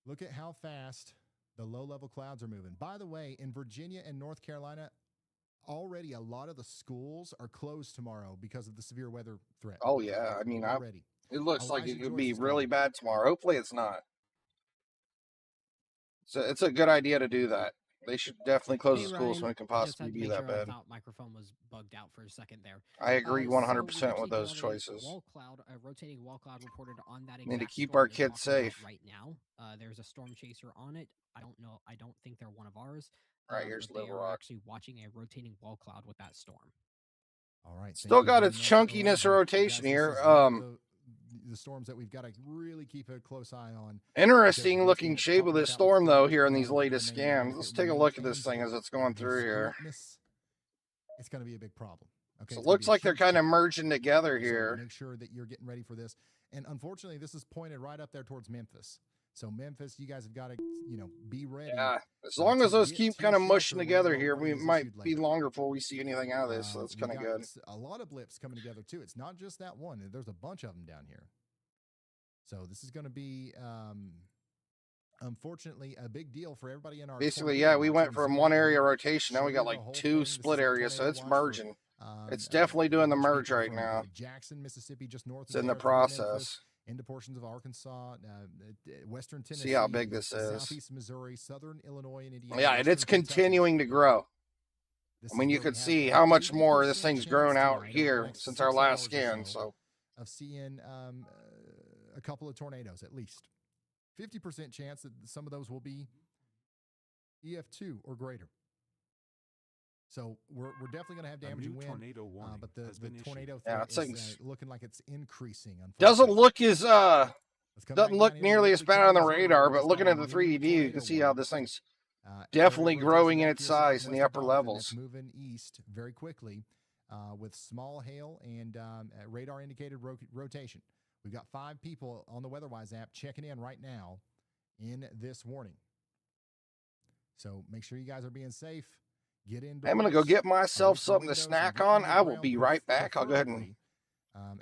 Look at how fast the low-level clouds are moving. By the way, in Virginia and North Carolina, already a lot of the schools are closed tomorrow because of the severe weather threat. Oh yeah, I mean, it looks like it could be really bad tomorrow. Hopefully, it's not. So it's a good idea to do that. They should definitely close the schools when it can possibly be that bad. Microphone was bugged out for a second there. I agree 100% with those choices. Rotating wall cloud reported on that. Need to keep our kids safe. Right now, there's a storm chaser on it. I don't know. I don't think they're one of ours. All right, here's Little Rock. Actually watching a rotating wall cloud with that storm. All right. Still got its chunkiness of rotation here. The storms that we've got to really keep a close eye on. Interesting looking shape of this storm, though, here in these latest scans. Let's take a look at this thing as it's going through here. It's going to be a big problem. Okay, so it looks like they're kind of merging together here. Make sure that you're getting ready for this. And unfortunately, this is pointed right up there towards Memphis. So Memphis, you guys have got to, be ready. Yeah, as long as those keep kind of mushing together here, we might be longer before we see anything out of this. So that's kind of good. A lot of blips coming together too. It's not just that one. There's a bunch of them down here. So this is going to be, unfortunately, a big deal for everybody in our. Basically, yeah, we went from one area rotation. Now we got like 2 split areas, so it's merging. It's definitely doing the merge right now. Jackson, Mississippi, just north. It's in the process. Into portions of Arkansas, western Tennessee. See how big this is. Southeast Missouri, southern Illinois, and Indiana. Yeah, and it's continuing to grow. I mean, you can see how much more this thing's grown out here since our last scan. So, of seeing a couple of tornadoes at least. 50% chance that some of those will be EF2 or greater. So we're definitely going to have damaging wind, but the tornado threat is looking like it's increasing. Doesn't look nearly as bad on the radar, but looking at the 3D view, you can see how this thing's definitely growing in its size in the upper levels. Moving east very quickly with small hail and radar indicated rotation. We've got 5 people on the WeatherWise app checking in right now in this warning. So make sure you guys are being safe. Get in. I'm going to go get myself something to snack on. I will be right back. I'll go ahead and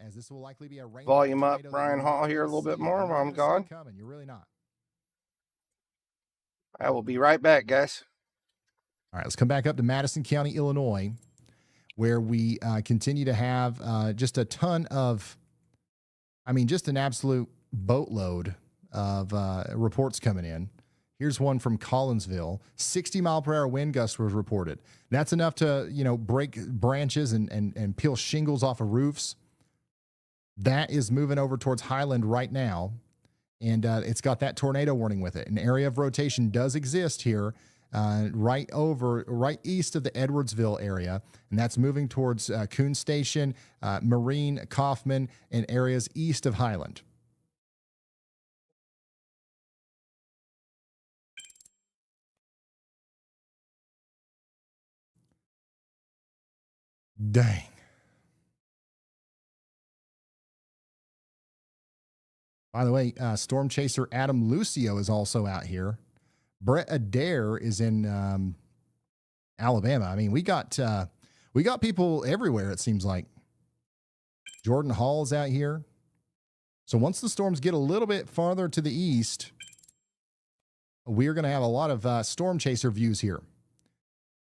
as this will likely be a volume up Brian Hall here a little bit more while I'm gone. You're really not. I will be right back, guys. All right, let's come back up to Madison County, Illinois, where we continue to have just a ton of, just an absolute boatload of reports coming in. Here's one from Collinsville. 60-mile-per-hour wind gusts was reported. That's enough to, break branches and peel shingles off of roofs. That is moving over towards Highland right now, and it's got that tornado warning with it. An area of rotation does exist here right east of the Edwardsville area, and that's moving towards Coon Station, Marine, Kaufman, and areas east of Highland. Dang. By the way, Storm Chaser Adam Lucio is also out here. Brett Adair is in Alabama. We got people everywhere, it seems like. Jordan Hall's out here. So once the storms get a little bit farther to the east, we're going to have a lot of Storm Chaser views here.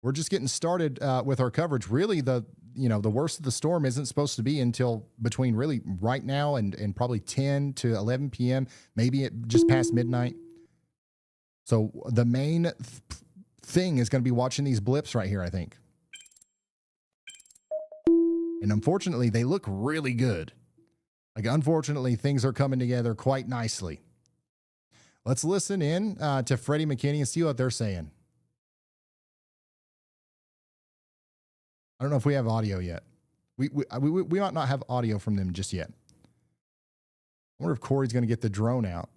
We're just getting started with our coverage. Really, the worst of the storm isn't supposed to be until between really right now and probably 10 to 11 p.m., maybe just past midnight. So the main thing is going to be watching these blips right here, I think. And unfortunately, they look really good. Unfortunately, things are coming together quite nicely. Let's listen in to Freddie McKinney and see what they're saying. I don't know if we have audio yet. We might not have audio from them just yet. I wonder if Corey's going to get the drone out.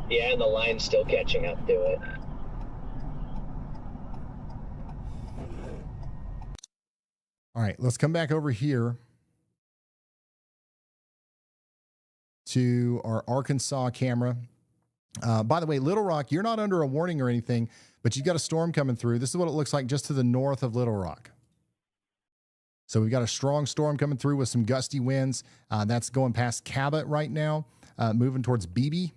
Yeah, and the line's still catching up to it. All right, let's come back over here to our Arkansas camera. By the way, Little Rock, you're not under a warning or anything, but you've got a storm coming through. This is what it looks like just to the north of Little Rock. So we've got a strong storm coming through with some gusty winds. That's going past Cabot right now, moving towards Beebe.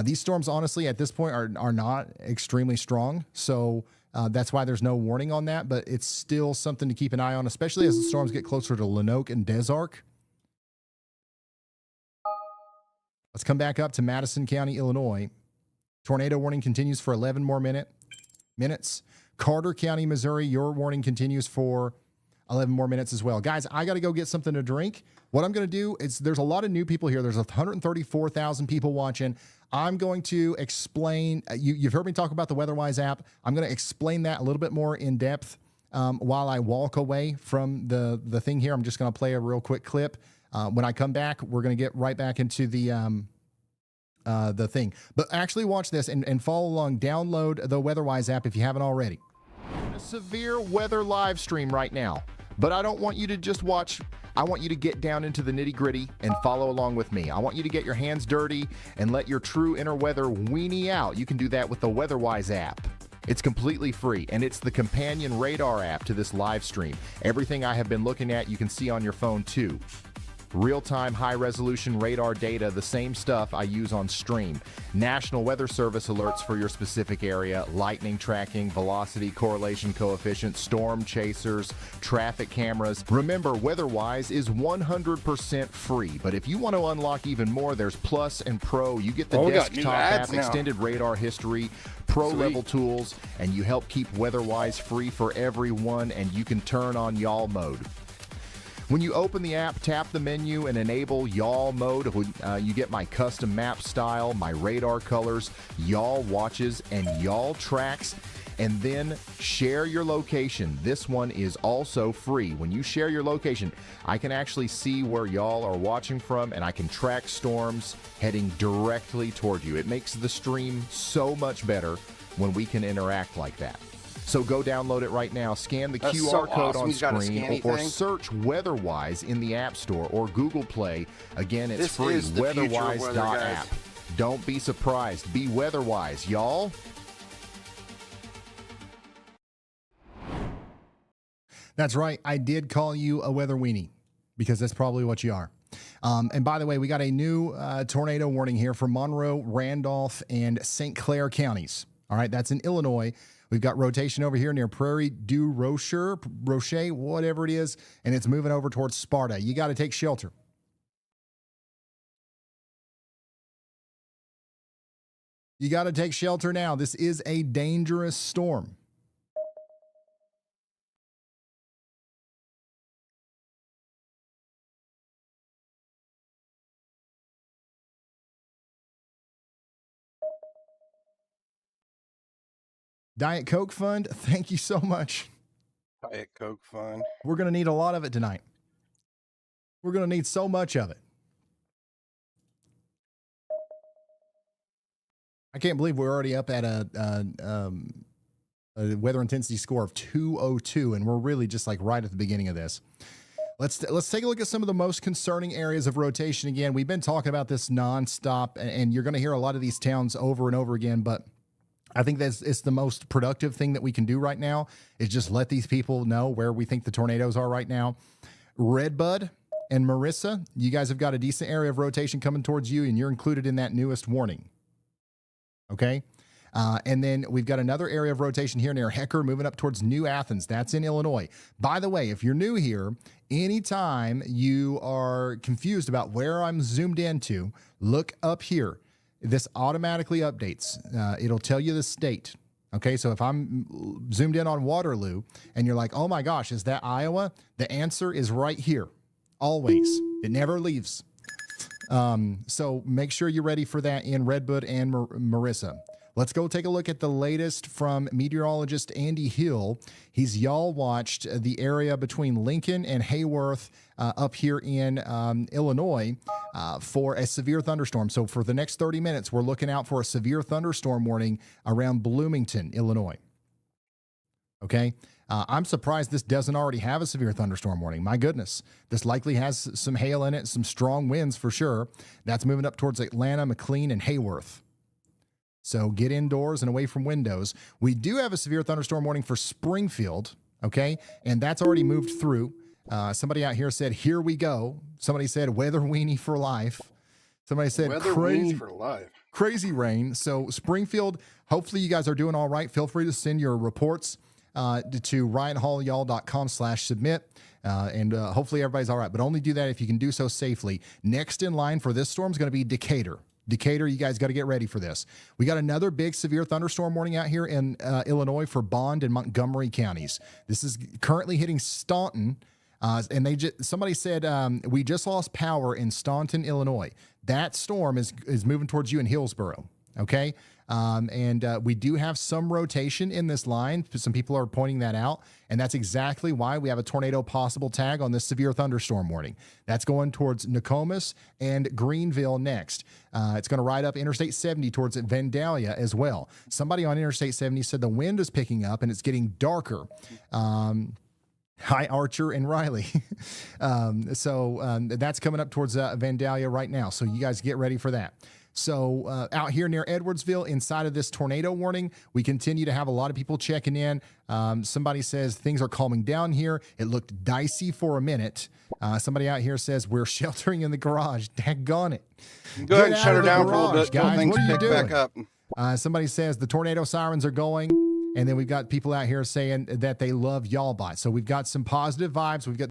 These storms, honestly, at this point are not extremely strong. So that's why there's no warning on that, but it's still something to keep an eye on, especially as the storms get closer to Lanoke and Des Arc. Let's come back up to Madison County, Illinois. Tornado warning continues for 11 more minutes. Carter County, Missouri, your warning continues for 11 more minutes as well. Guys, I got to go get something to drink. What I'm going to do is there's a lot of new people here. There's 134,000 people watching. I'm going to explain. You've heard me talk about the WeatherWise app. I'm going to explain that a little bit more in depth while I walk away from the thing here. I'm just going to play a real quick clip. When I come back, we're going to get right back into the thing. But actually watch this and follow along. Download the WeatherWise app if you haven't already. A severe weather live stream right now. But I don't want you to just watch. I want you to get down into the nitty-gritty and follow along with me. I want you to get your hands dirty and let your true inner weather weenie out. You can do that with the WeatherWise app. It's completely free, and it's the companion radar app to this live stream. Everything I have been looking at, you can see on your phone too. Real-time high-resolution radar data, the same stuff I use on stream. National Weather Service alerts for your specific area, lightning tracking, velocity correlation coefficient, storm chasers, traffic cameras. Remember, WeatherWise is 100% free, but if you want to unlock even more, there's Plus and Pro. You get the desktop app, extended radar history, pro-level tools, and you help keep WeatherWise free for everyone, and you can turn on y'all mode. When you open the app, tap the menu and enable y'all mode. You get my custom map style, my radar colors, y'all watches, and y'all tracks. And then share your location. This one is also free. When you share your location, I can actually see where y'all are watching from, and I can track storms heading directly toward you. It makes the stream so much better when we can interact like that. So go download it right now. Scan the QR code on screen or search WeatherWise in the App Store or Google Play. Again, it's free. WeatherWise.app. Don't be surprised. Be WeatherWise, y'all. That's right. I did call you a weather weenie because that's probably what you are. And by the way, we got a new tornado warning here for Monroe, Randolph, and St. Clair counties. All right, that's in Illinois. We've got rotation over here near Prairie du Rocher, whatever it is, and it's moving over towards Sparta. You got to take shelter. You got to take shelter now. This is a dangerous storm. Diet Coke Fund, thank you so much. Diet Coke Fund. We're going to need a lot of it tonight. We're going to need so much of it. I can't believe we're already up at a weather intensity score of 202, and we're really just like right at the beginning of this. Let's take a look at some of the most concerning areas of rotation again. We've been talking about this nonstop, and you're going to hear a lot of these towns over and over again, but I think it's the most productive thing that we can do right now is just let these people know where we think the tornadoes are right now. Redbud and Marissa, you guys have got a decent area of rotation coming towards you, and you're included in that newest warning. Okay? And then we've got another area of rotation here near Hecker moving up towards New Athens. That's in Illinois. By the way, if you're new here, anytime you are confused about where I'm zoomed into, look up here. This automatically updates. It'll tell you the state. Okay, so if I'm zoomed in on Waterloo and you're like, oh my gosh, is that Iowa? The answer is right here. Always. It never leaves. So make sure you're ready for that in Redbud and Marissa. Let's go take a look at the latest from meteorologist Andy Hill. He's y'all watched the area between Lincoln and Hayworth up here in Illinois for a severe thunderstorm. So for the next 30 minutes, we're looking out for a severe thunderstorm warning around Bloomington, Illinois. Okay. I'm surprised this doesn't already have a severe thunderstorm warning. My goodness. This likely has some hail in it, some strong winds for sure. That's moving up towards Atlanta, McLean, and Hayworth. So get indoors and away from windows. We do have a severe thunderstorm warning for Springfield, okay? And that's already moved through. Somebody out here said, here we go. Somebody said, weather weenie for life. Somebody said, weather crazy weenie for life. Crazy rain. So Springfield, hopefully you guys are doing all right. Feel free to send your reports to ryanhallyall.com/submit. And hopefully everybody's all right. But only do that if you can do so safely. Next in line for this storm is going to be Decatur. Decatur, you guys got to get ready for this. We got another big severe thunderstorm warning out here in Illinois for Bond and Montgomery counties. This is currently hitting Staunton, and somebody said we just lost power in Staunton, Illinois. That storm is moving towards you in Hillsborough. Okay, and we do have some rotation in this line. Some people are pointing that out, and that's exactly why we have a tornado possible tag on this severe thunderstorm warning. That's going towards Nokomis and Greenville next. It's going to ride up Interstate 70 towards Vandalia as well. Somebody on Interstate 70 said the wind is picking up and it's getting darker. Hi, Archer and Riley. So that's coming up towards Vandalia right now. So you guys get ready for that. So out here near Edwardsville, inside of this tornado warning, we continue to have a lot of people checking in. Somebody says things are calming down here. It looked dicey for a minute. Somebody out here says we're sheltering in the garage. Daggone it. Go ahead and shut her down for a little bit. Guys, Things what are you pick doing? back up. Somebody says the tornado sirens are going. And then we've got people out here saying that they love y'all bot. So we've got some positive vibes. We've got